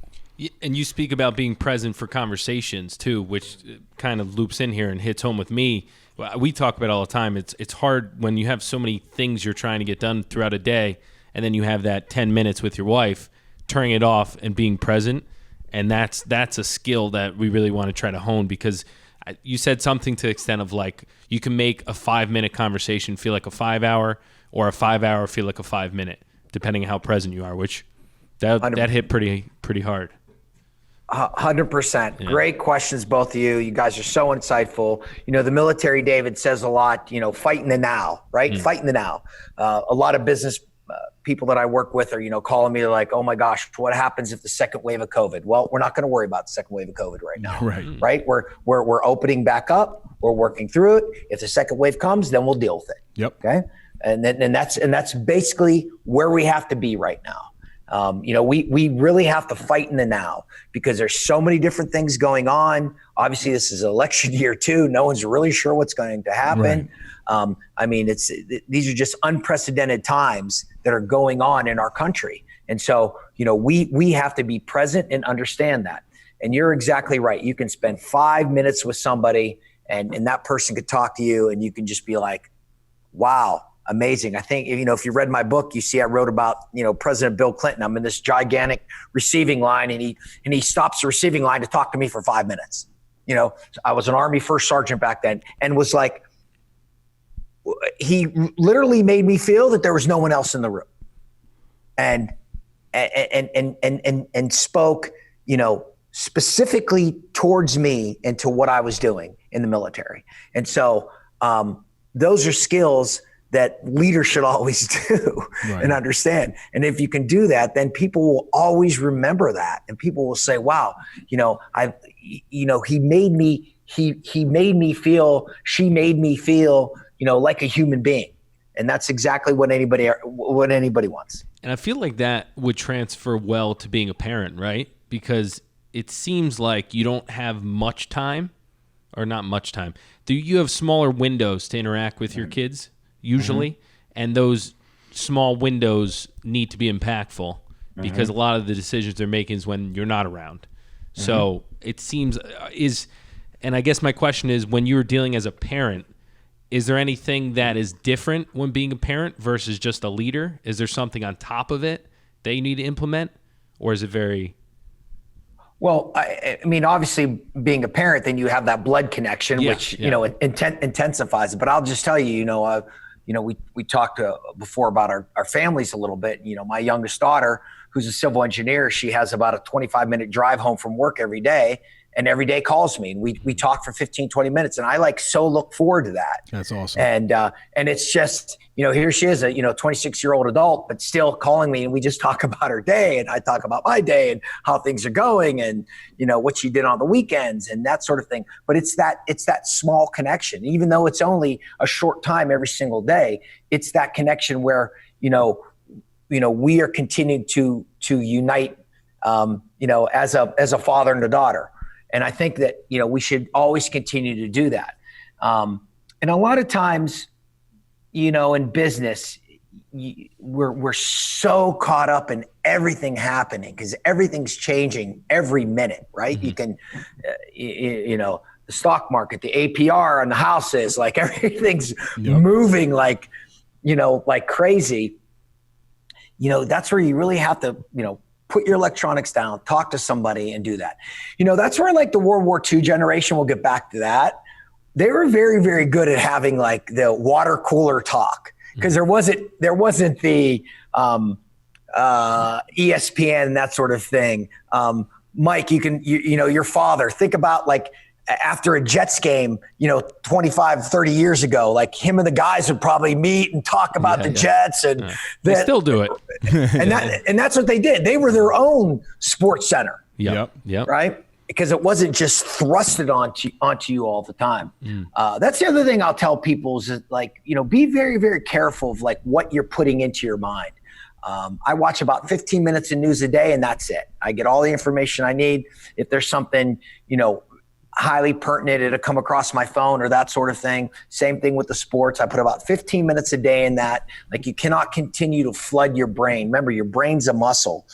And you speak about being present for conversations too, which kind of loops in here and hits home with me. We talk about it all the time. It's hard when you have so many things you're trying to get done throughout a day, and then you have that 10 minutes with your wife, turning it off and being present. And that's a skill that we really want to try to hone, because you said something to the extent of like, you can make a 5-minute conversation feel like a 5-hour, or a 5-hour feel like a 5-minute, depending on how present you are, which that hit pretty hard. 100%. Great questions, both of you. You guys are so insightful. The military, David, says a lot, fight in the now, right? Fight in the now. A lot of business people that I work with are, calling me like, oh my gosh, what happens if the second wave of COVID? Well, we're not going to worry about the second wave of COVID right now. Right. We're opening back up. We're working through it. If the second wave comes, then we'll deal with it. Yep. Okay. And that's basically where we have to be right now. We really have to fight in the now, because there's so many different things going on. Obviously, this is election year too. No one's really sure what's going to happen. Right. These are just unprecedented times that are going on in our country. And so, we have to be present and understand that. And you're exactly right. You can spend 5 minutes with somebody and that person could talk to you, and you can just be like, wow, amazing. I think, if you read my book, you see I wrote about, President Bill Clinton. I'm in this gigantic receiving line, and he stops the receiving line to talk to me for 5 minutes. I was an Army first sergeant back then, and was like, he literally made me feel that there was no one else in the room, and spoke, specifically towards me and to what I was doing in the military. And so, those are skills that leaders should always do and understand. And if you can do that, then people will always remember that. And people will say, wow, he made me she made me feel, like a human being. And that's exactly what anybody wants. And I feel like that would transfer well to being a parent, right? Because it seems like you don't have much time, or not much time. Do you have smaller windows to interact with your kids usually? And those small windows need to be impactful because a lot of the decisions they're making is when you're not around. So it seems and I guess my question is, when you're dealing as a parent, is there anything that is different when being a parent versus just a leader? Is there something on top of it that you need to implement, or is it very... Well, I mean, obviously being a parent, then you have that blood connection, which, intensifies it. But I'll just tell you, we talked before about our families a little bit. My youngest daughter, who's a civil engineer, she has about a 25-minute drive home from work every day, and every day calls me, and we talk for 15, 20 minutes. And I so look forward to that. That's awesome. And it's just, here she is, a 26-year-old adult, but still calling me, and we just talk about her day, and I talk about my day and how things are going, and what she did on the weekends and that sort of thing. But it's that small connection, even though it's only a short time every single day. It's that connection where we are continuing to unite, as a father and a daughter. And I think that, we should always continue to do that. And a lot of times, in business, we're so caught up in everything happening because everything's changing every minute, right? You can, the stock market, the APR on the houses, everything's moving like crazy. That's where you really have to, put your electronics down, talk to somebody, and do that. That's where the World War II generation, we'll get back to that. They were very, very good at having the water cooler talk, because there wasn't the ESPN and that sort of thing. Mike, your father, think about after a Jets game, 25, 30 years ago, him and the guys would probably meet and talk about the Jets, and they still do it. and that's what they did. They were their own sports center. Yep. Right? Because it wasn't just thrusted onto you all the time. That's the other thing I'll tell people is that, be very, very careful of what you're putting into your mind. I watch about 15 minutes of news a day, and that's it. I get all the information I need. If there's something, highly pertinent, it'll come across my phone or that sort of thing. Same thing with the sports. I put about 15 minutes a day in that. You cannot continue to flood your brain. Remember, your brain's a muscle.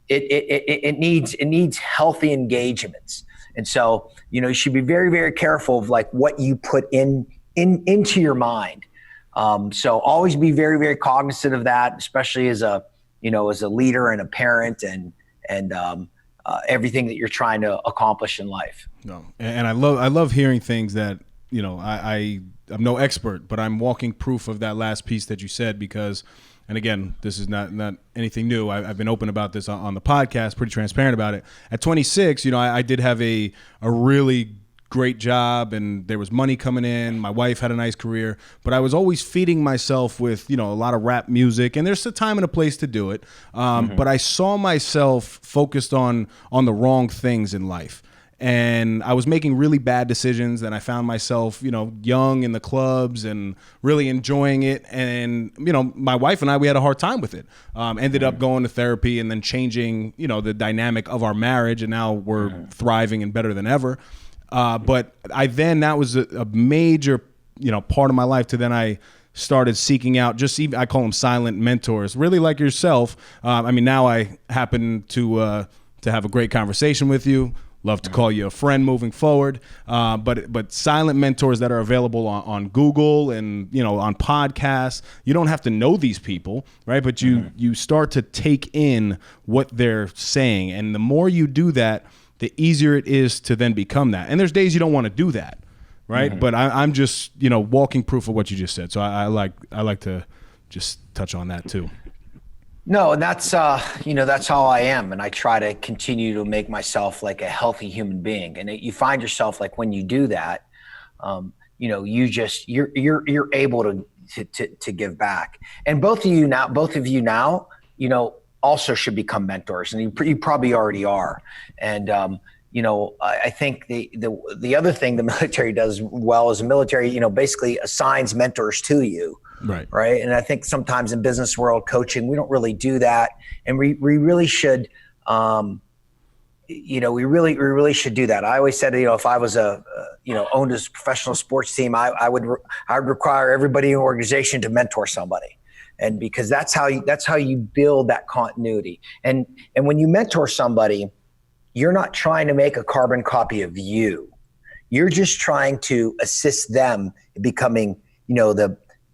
It needs healthy engagements. And so, you should be very, very careful of what you put into your mind. So always be very, very cognizant of that, especially as a leader and a parent and everything that you're trying to accomplish in life. No, and I love hearing things that, I'm no expert, but I'm walking proof of that last piece that you said, because, and again, this is not anything new. I've been open about this on the podcast, pretty transparent about it. At 26, I did have a really great job, and there was money coming in. My wife had a nice career, but I was always feeding myself with, a lot of rap music, and there's a time and a place to do it. But I saw myself focused on the wrong things in life. And I was making really bad decisions, and I found myself, young in the clubs and really enjoying it. And, my wife and I, we had a hard time with it. Ended up going to therapy and then changing, the dynamic of our marriage. And now we're thriving and better than ever. But that was a major, part of my life to then I started seeking out I call them silent mentors, really like yourself. Now I happen to have a great conversation with you. Love to call you a friend moving forward. But silent mentors that are available on Google and, on podcasts. You don't have to know these people, right? But you start to take in what they're saying. And the more you do that, the easier it is to then become that. And there's days you don't want to do that, right? But I'm just, walking proof of what you just said. So I like to just touch on that too. No, and that's that's how I am, and I try to continue to make myself a healthy human being. And you find yourself when you do that, you're able to give back. And both of you now, also should become mentors, and you probably already are. And I think the other thing the military does well is the military, basically assigns mentors to you. Right. And I think sometimes in business world coaching, we don't really do that. And we really should, we really should do that. I always said, if I was owned a professional sports team, I would require everybody in the organization to mentor somebody. And because that's how you build that continuity. And when you mentor somebody, you're not trying to make a carbon copy of you. You're just trying to assist them in becoming,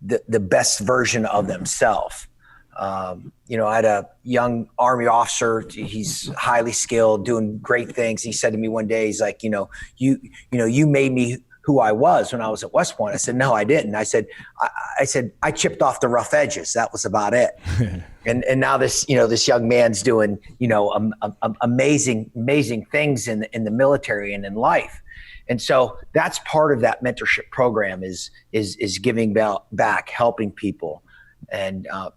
the best version of themselves. I had a young Army officer. He's highly skilled, doing great things. He said to me one day, he's like, you made me who I was when I was at West Point. I said, no, I didn't. I said, I chipped off the rough edges. That was about it. and now this young man's doing, amazing things in the military and in life. And so that's part of that mentorship program is giving back, helping people, and how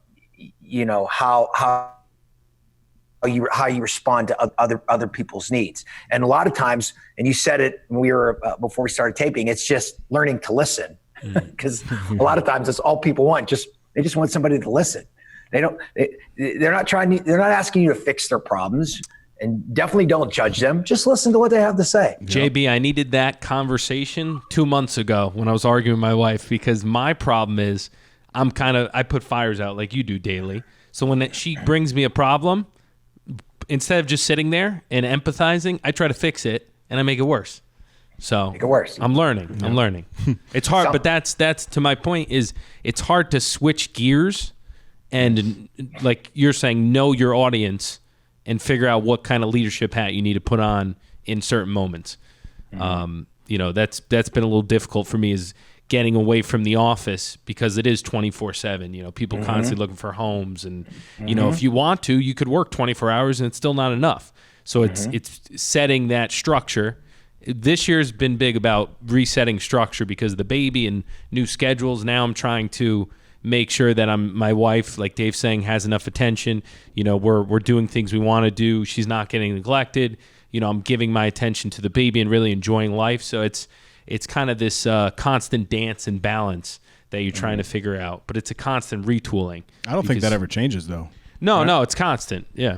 you respond to other people's needs. And a lot of times, and you said it when we were before we started taping, it's just learning to listen, because a lot of times that's all people want. They just want somebody to listen. They're not asking you to fix their problems. And definitely don't judge them. Just listen to what they have to say. JB, I needed that conversation 2 months ago when I was arguing with my wife, because my problem is I put fires out like you do daily. So when she brings me a problem, instead of just sitting there and empathizing, I try to fix it and I make it worse. So make it worse. I'm learning. Yeah. I'm learning. It's hard, but that's to my point is it's hard to switch gears and, like you're saying, know your audience and figure out what kind of leadership hat you need to put on in certain moments. Mm-hmm. That's been a little difficult for me, is getting away from the office, because it is 24/7. People mm-hmm. constantly looking for homes, and mm-hmm. If you want to, you could work 24 hours and it's still not enough. So mm-hmm. it's setting that structure. This year's been big about resetting structure because of the baby and new schedules. Now I'm trying to make sure that my wife, like Dave's saying, has enough attention. We're doing things we want to do. She's not getting neglected. I'm giving my attention to the baby and really enjoying life. So it's kind of this constant dance and balance that you're trying to figure out. But it's a constant retooling. I don't think that ever changes, though. No, right? No, it's constant. Yeah.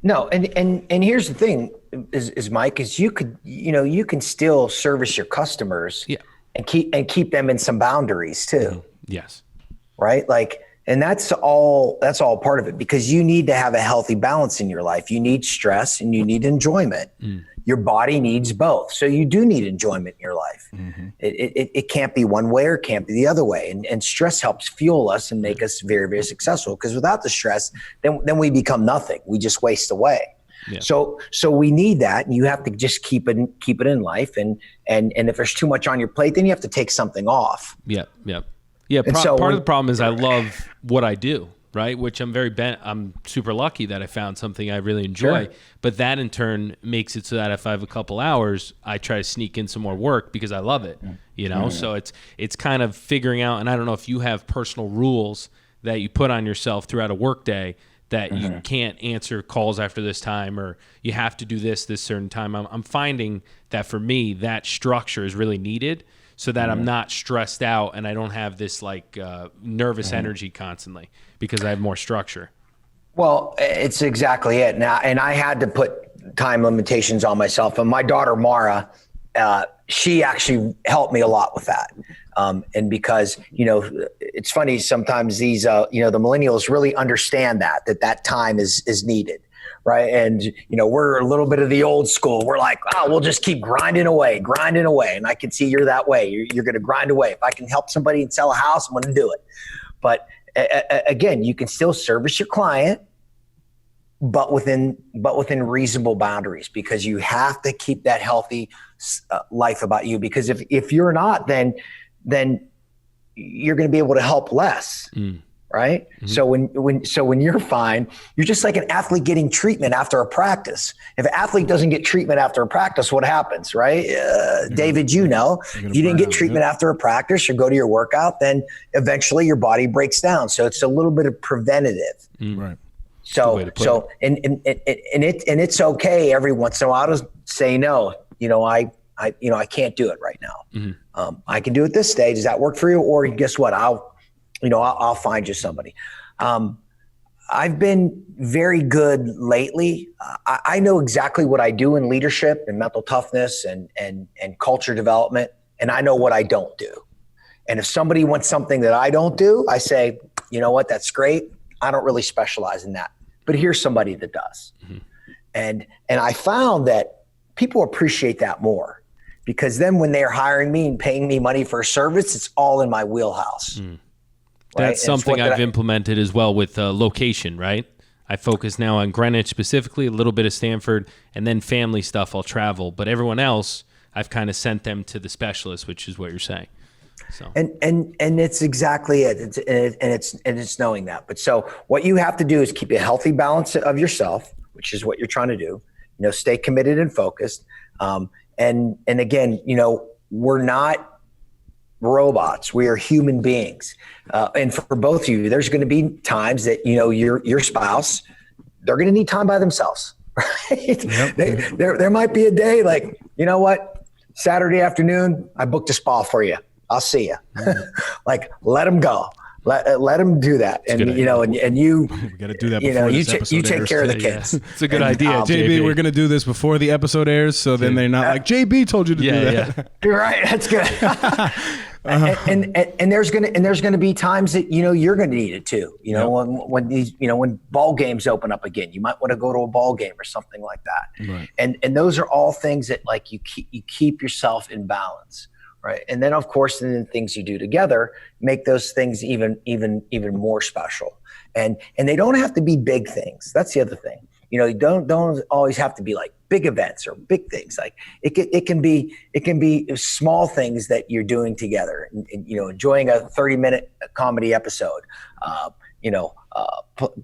No, and here's the thing, is Mike, is you can still service your customers, yeah, and keep them in some boundaries too. Mm-hmm. Yes. Right? And that's all part of it, because you need to have a healthy balance in your life. You need stress and you need enjoyment. Mm. Your body needs both. So you do need enjoyment in your life. Mm-hmm. It can't be one way or it can't be the other way. And stress helps fuel us and make us very, very successful, because without the stress, then we become nothing. We just waste away. Yeah. So we need that, and you have to just keep it in life. And if there's too much on your plate, then you have to take something off. Yep. Yeah, part of the problem is I love what I do, right? Which I'm super lucky that I found something I really enjoy. Sure. But that in turn makes it so that if I have a couple hours, I try to sneak in some more work because I love it, Mm-hmm. So it's kind of figuring out, and I don't know if you have personal rules that you put on yourself throughout a work day that mm-hmm. you can't answer calls after this time, or you have to do this certain time. I'm finding that for me, that structure is really needed, so that I'm not stressed out and I don't have this nervous energy constantly, because I have more structure. Well, it's exactly it. Now, and I had to put time limitations on myself. And my daughter, Mara, she actually helped me a lot with that. And because, it's funny, sometimes these, the millennials really understand that time is needed. Right. And, we're a little bit of the old school. We're like, we'll just keep grinding away. And I can see you're that way. You're going to grind away. If I can help somebody and sell a house, I'm going to do it. But again, you can still service your client, but within reasonable boundaries, because you have to keep that healthy life about you. Because if you're not, then you're going to be able to help less. Mm. Right. Mm-hmm. So when you're fine, you're just like an athlete getting treatment after a practice. If an athlete doesn't get treatment after a practice, what happens? Right. David, if you didn't get treatment after a practice or go to your workout, then eventually your body breaks down. So it's a little bit of preventative. Right. So it's okay every once in a while to say no. I can't do it right now. Mm-hmm. I can do it this day. Does that work for you? Or guess what? I'll find you somebody. I've been very good lately. I know exactly what I do in leadership and mental toughness and culture development, and I know what I don't do. And if somebody wants something that I don't do, I say, you know what, that's great. I don't really specialize in that, but here's somebody that does. Mm-hmm. And I found that people appreciate that more, because then when they're hiring me and paying me money for a service, it's all in my wheelhouse. Mm. That's something I've implemented as well with location, right? I focus now on Greenwich specifically, a little bit of Stanford, and then family stuff I'll travel. But everyone else, I've kind of sent them to the specialist, which is what you're saying. So and it's exactly it. It's knowing that. But so what you have to do is keep a healthy balance of yourself, which is what you're trying to do. Stay committed and focused. And again, we're not robots. We are human beings. And for both of you, there's going to be times that, your spouse, they're going to need time by themselves, right? Yep. There might be a day like, you know what, Saturday afternoon, I booked a spa for you. I'll see you. Like, let them go. Let them do that. And, and you, we got to do that before this episode you take airs. care of the kids. Yeah. It's a good idea, JB. We're going to do this before the episode airs, so then they're not like, JB told you to do that. Yeah. You're right. That's good. And there's gonna be times that you're gonna need it too. When these when ball games open up again, you might want to go to a ball game or something like that. Right. And those are all things that like you keep yourself in balance, right? And then of course, the things you do together make those things even more special. And they don't have to be big things. That's the other thing. You don't always have to be like big events or big things. Like it can be small things that you're doing together. And enjoying a 30-minute comedy episode.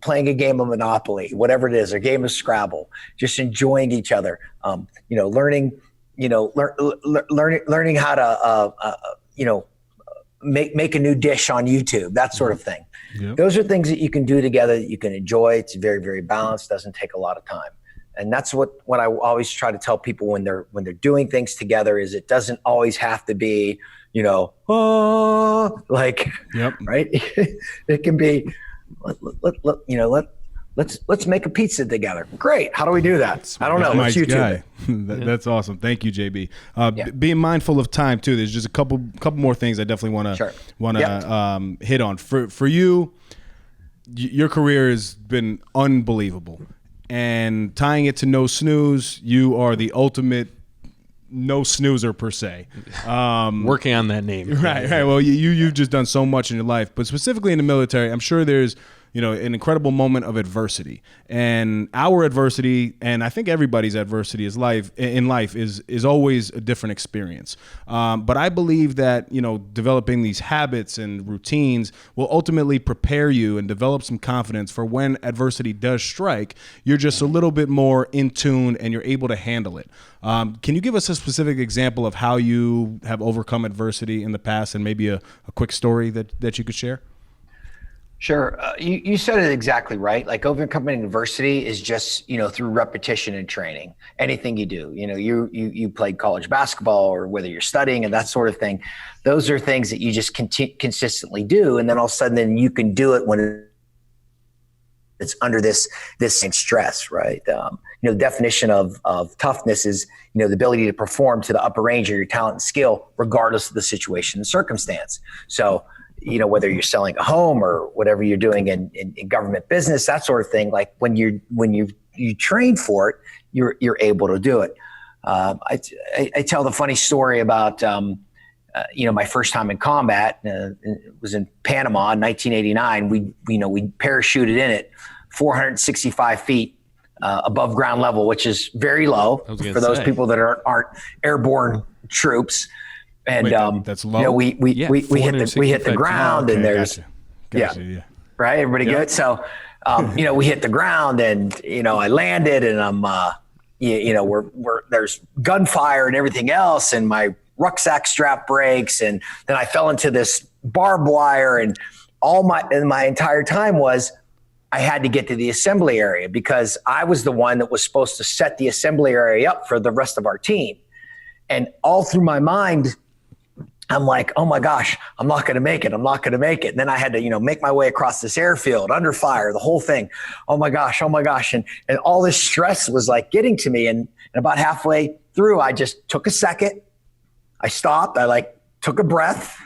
Playing a game of Monopoly, whatever it is, or a game of Scrabble. Just enjoying each other. Learning how to make a new dish on YouTube. That sort of thing. Yep. Those are things that you can do together that you can enjoy. It's very, very balanced. Doesn't take a lot of time. And that's what I always try to tell people when they're doing things together is it doesn't always have to be, Yep. right. It can be, let's make a pizza together. Great. How do we do that? I don't know. Let's YouTube it. That's awesome. Thank you, JB. Being mindful of time too. There's just a couple more things I definitely want to hit on. For you, your career has been unbelievable, and tying it to No Snooze, you are the ultimate no snoozer per se. Working on that name. Right. Well, you've just done so much in your life, but specifically in the military, I'm sure there's an incredible moment of adversity, and our adversity, and I think everybody's adversity in life is always a different experience. But I believe that, developing these habits and routines will ultimately prepare you and develop some confidence for when adversity does strike, you're just a little bit more in tune and you're able to handle it. Can you give us a specific example of how you have overcome adversity in the past and maybe a quick story that you could share? Sure. You said it exactly right. Like overcoming adversity is just, through repetition and training. Anything you do, you played college basketball or whether you're studying and that sort of thing. Those are things that you just consistently do. And then all of a sudden then you can do it when it's under this same stress, right? The definition of toughness is, the ability to perform to the upper range of your talent and skill, regardless of the situation and circumstance. So, whether you're selling a home or whatever you're doing in government business, that sort of thing, like when you train for it, you're able to do it. I tell the funny story about, my first time in combat. It was in Panama in 1989. We parachuted in at 465 feet above ground level, which is very low for those people that aren't airborne troops. And that's low. we hit the ground, and there's gotcha. Right, everybody good. So we hit the ground, and I landed, and I'm there's gunfire and everything else, and my rucksack strap breaks, and then I fell into this barbed wire, and my entire time was I had to get to the assembly area because I was the one that was supposed to set the assembly area up for the rest of our team. And all through my mind, I'm like, oh my gosh, I'm not going to make it. I'm not going to make it. And then I had to, make my way across this airfield under fire, the whole thing. Oh my gosh. And all this stress was like getting to me. And about halfway through, I just took a second. I stopped. I took a breath.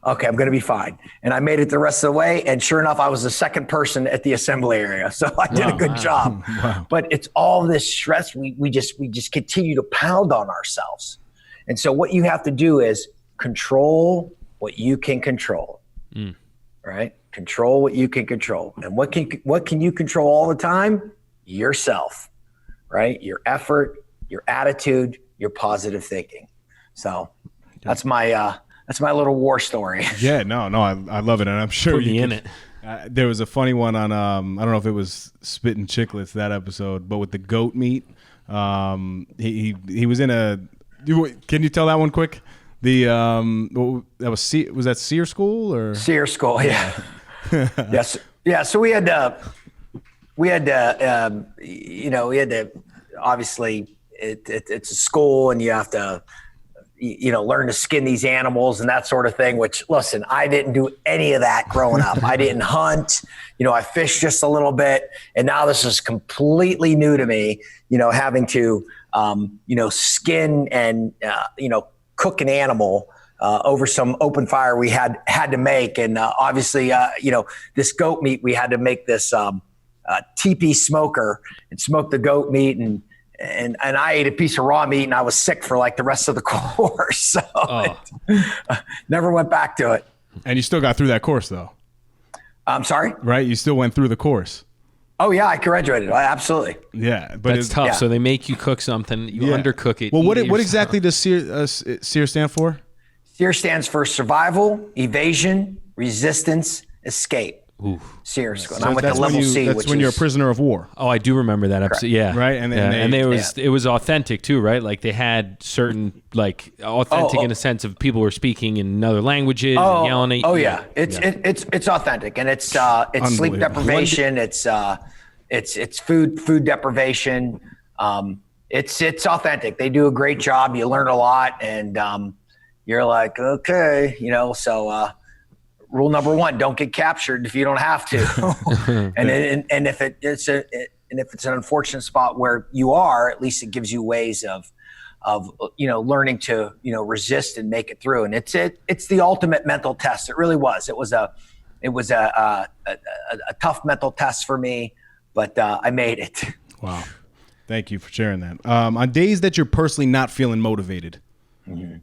Okay, I'm going to be fine. And I made it the rest of the way. And sure enough, I was the second person at the assembly area. So I did a good job. Wow. But it's all this stress. We just continue to pound on ourselves. And so what you have to do is control what you can control, right? Control what you can control. And what can you control all the time? Yourself, right? Your effort, your attitude, your positive thinking. So that's my little war story. Yeah, no, I love it. And I'm sure Put me in it. There was a funny one on, I don't know if it was Spittin' Chicklets, that episode, but with the goat meat. He was in a, can you tell that one quick? Was that Sear School or? Sear School, yeah. Yes. Yeah. So we had to, obviously it's a school and you have to, learn to skin these animals and that sort of thing, which, listen, I didn't do any of that growing up. I didn't hunt, I fished just a little bit. And now this is completely new to me, having to, skin and, cook an animal over some open fire we had to make. And obviously, this goat meat, we had to make this teepee smoker and smoke the goat meat. And I ate a piece of raw meat and I was sick for the rest of the course. So never went back to it. And you still got through that course though. I'm sorry? Right? You still went through the course. Oh yeah, I graduated. Absolutely. Yeah, but it's tough. Yeah. So they make you cook something, you undercook it. Well, what exactly does SEER stand for? SEER stands for survival, evasion, resistance, escape. Ooh. SEER school. And So I went to level C, that's when you're a prisoner of war. Oh, I do remember that episode. Yeah, right. And it was authentic too, right? Like they had certain authentic in a sense of people were speaking in other languages and yelling at you. Oh yeah, it's authentic, and it's sleep deprivation. It's food deprivation. It's authentic. They do a great job. You learn a lot, and you're like, okay, so. Rule number 1: don't get captured if you don't have to. and if it's an unfortunate spot where you are, at least it gives you ways of learning to resist and make it through. And it's the ultimate mental test. It really was. It was a tough mental test for me, but I made it. Wow, thank you for sharing that. On days that you're personally not feeling motivated. Mm-hmm.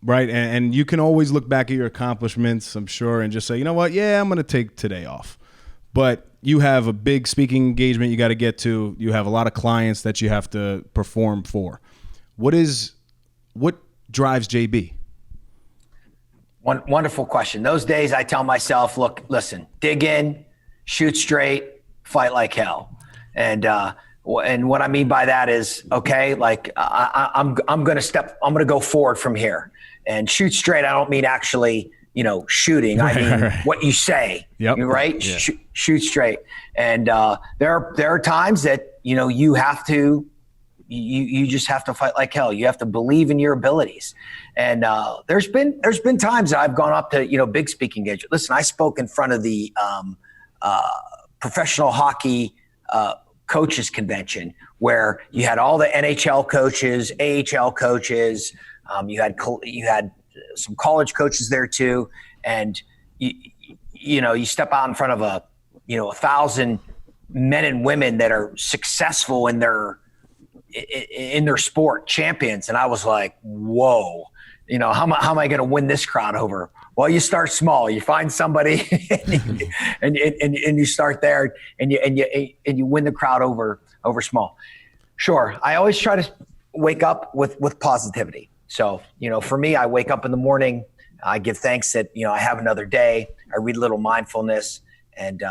Right. And you can always look back at your accomplishments, I'm sure, and just say, you know what? Yeah, I'm going to take today off. But you have a big speaking engagement you got to get to. You have a lot of clients that you have to perform for. What drives JB? Wonderful question. Those days I tell myself, listen, dig in, shoot straight, fight like hell. And what I mean by that is, okay, I'm going to go forward from here. And shoot straight, I don't mean actually, shooting. I mean what you say, right? Yeah. Shoot straight. And there are times that, you have to, you just have to fight like hell. You have to believe in your abilities. And there's been times that I've gone up to, big speaking engagement. Listen, I spoke in front of the professional hockey coaches convention where you had all the NHL coaches, AHL coaches. You had some college coaches there too, and you step out in front of 1,000 men and women that are successful in their sport, champions, and I was like, whoa, how am I going to win this crowd over? Well, you start small. You find somebody, and you start there, and you win the crowd over small. Sure, I always try to wake up with positivity. So, for me, I wake up in the morning, I give thanks that, I have another day. I read a little mindfulness. And,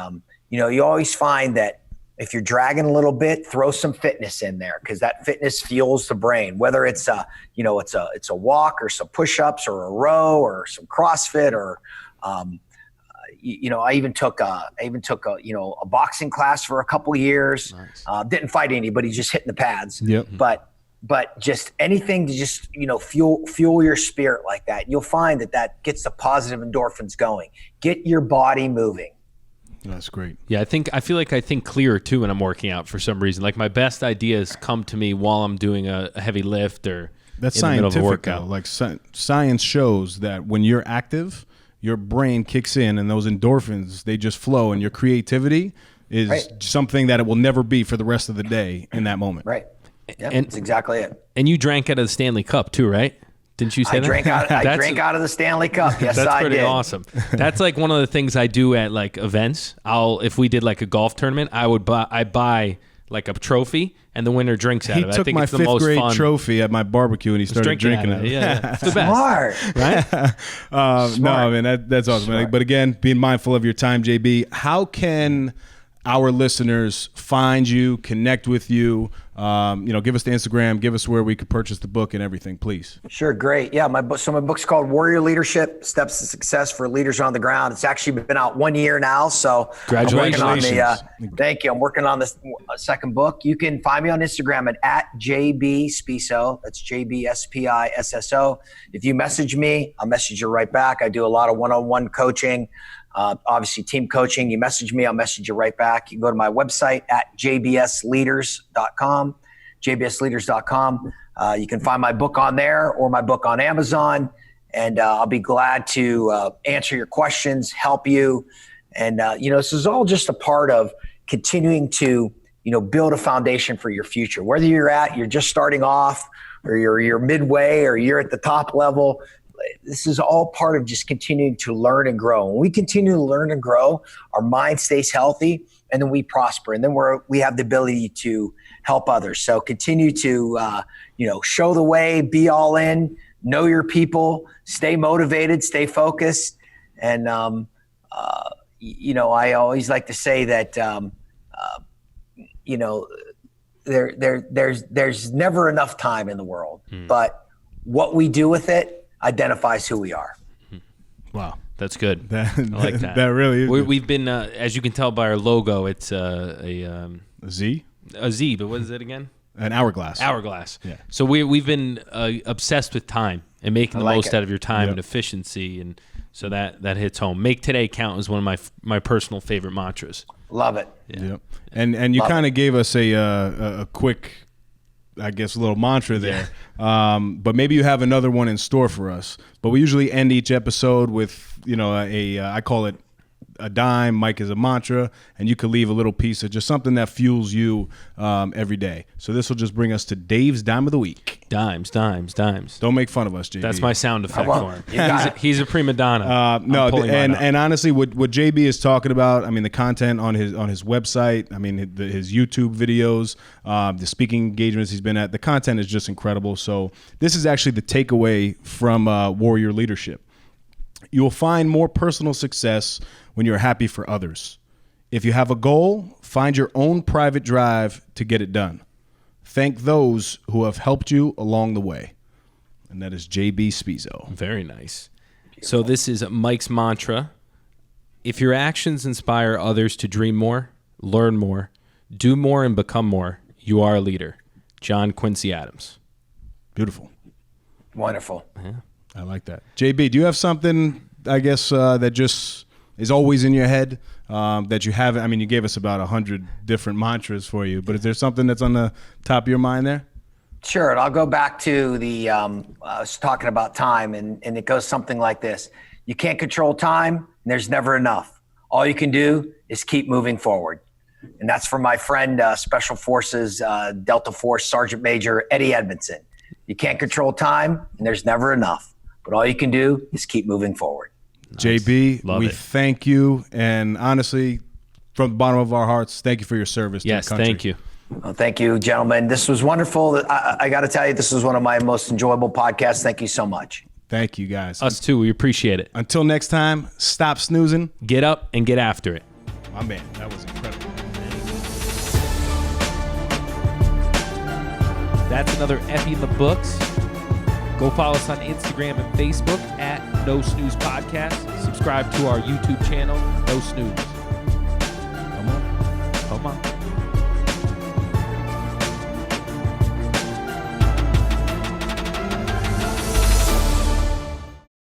you always find that if you're dragging a little bit, throw some fitness in there because that fitness fuels the brain, whether it's it's a walk or some push-ups or a row or some CrossFit or, I even took a boxing class for a couple of years. Nice. Didn't fight anybody, just hitting the pads. Yep. But just anything to just, fuel your spirit like that. You'll find that gets the positive endorphins going. Get your body moving. That's great. Yeah, I feel like I think clearer too when I'm working out for some reason. Like my best ideas come to me while I'm doing a heavy lift or That's in the middle of a scientific, workout. though. Like science shows that when you're active, your brain kicks in and those endorphins, they just flow, and your creativity is something that it will never be for the rest of the day in that moment. Right. Yeah, And- that's exactly it. And you drank out of the Stanley Cup too, right? Didn't you say I that? drank out of the Stanley Cup. Yes, That's I pretty did. awesome. That's like one of the things I do at like events. If we did like a golf tournament, I buy like a trophy and the winner drinks out He of it. I took think my it's the 5th most grade fun. trophy at my barbecue and he started drinking out of it. it. Yeah, it's the best, Smart. right? No, I mean, that's awesome. Smart. But again, being mindful of your time, JB, how can our listeners find you, connect with you? Give us the Instagram, give us where we could purchase the book and everything, please. Sure, great. Yeah, my book's called Warrior Leadership: Steps to Success for Leaders on the Ground. It's actually been out 1 year now, so Congratulations. Thank you. I'm working on this second book. You can find me on Instagram at JB Spisso. That's JBSPISSO. If you message me, I'll message you right back. I do a lot of one-on-one coaching. Obviously team coaching. You message me, I'll message you right back. You can go to my website at jbsleaders.com, jbsleaders.com. You can find my book on there or my book on Amazon, and I'll be glad to answer your questions, help you. And, this is all just a part of continuing to, build a foundation for your future. Whether you're just starting off or you're midway or you're at the top level, this is all part of just continuing to learn and grow. When we continue to learn and grow, our mind stays healthy, and then we prosper, and then we have the ability to help others. So continue to, show the way, be all in, know your people, stay motivated, stay focused. And, I always like to say that, there's never enough time in the world, but what we do with it identifies who we are. Wow. That's good. I like that. That really is. We've been, as you can tell by our logo, it's a Z? A Z, but what is it again? An hourglass. Hourglass. Yeah. So we've been obsessed with time and making the most out of your time and efficiency, and so that hits home. Make today count is one of my personal favorite mantras. Love it. Yeah. Yep. And you kind of gave us a quick, I guess, little mantra there. But maybe you have another one in store for us. But we usually end each episode with, I call it a dime. Mike is a mantra, and you could leave a little piece of just something that fuels you every day. So this will just bring us to Dave's Dime of the Week. Dimes. Don't make fun of us, JB. That's my sound effect for him. He's a prima donna. And honestly, what JB is talking about, I mean, the content on his website, I mean, his YouTube videos, the speaking engagements he's been at, the content is just incredible. So this is actually the takeaway from Warrior Leadership. You will find more personal success when you're happy for others. If you have a goal, find your own private drive to get it done. Thank those who have helped you along the way. And that is JB Spisso. Very nice. So this is Mike's mantra. If your actions inspire others to dream more, learn more, do more, and become more, you are a leader. John Quincy Adams. Beautiful. Wonderful. Yeah. I like that. JB, do you have something, I guess, that just is always in your head that you haven't? I mean, you gave us about 100 different mantras for you, but is there something that's on the top of your mind there? Sure. And I'll go back to I was talking about time, and it goes something like this. You can't control time, and there's never enough. All you can do is keep moving forward. And that's from my friend, Special Forces Delta Force Sergeant Major Eddie Edmondson. You can't control time, and there's never enough. But all you can do is keep moving forward. Nice. JB, Love we it. thank you. And honestly, from the bottom of our hearts, thank you for your service to the country. Thank you. Well, thank you, gentlemen. This was wonderful. I got to tell you, this was one of my most enjoyable podcasts. Thank you so much. Thank you, guys. Us too. We appreciate it. Until next time, stop snoozing. Get up and get after it. My man, that was incredible. That's another Epi in the books. Go follow us on Instagram and Facebook at No Snooze Podcast. Subscribe to our YouTube channel, No Snooze.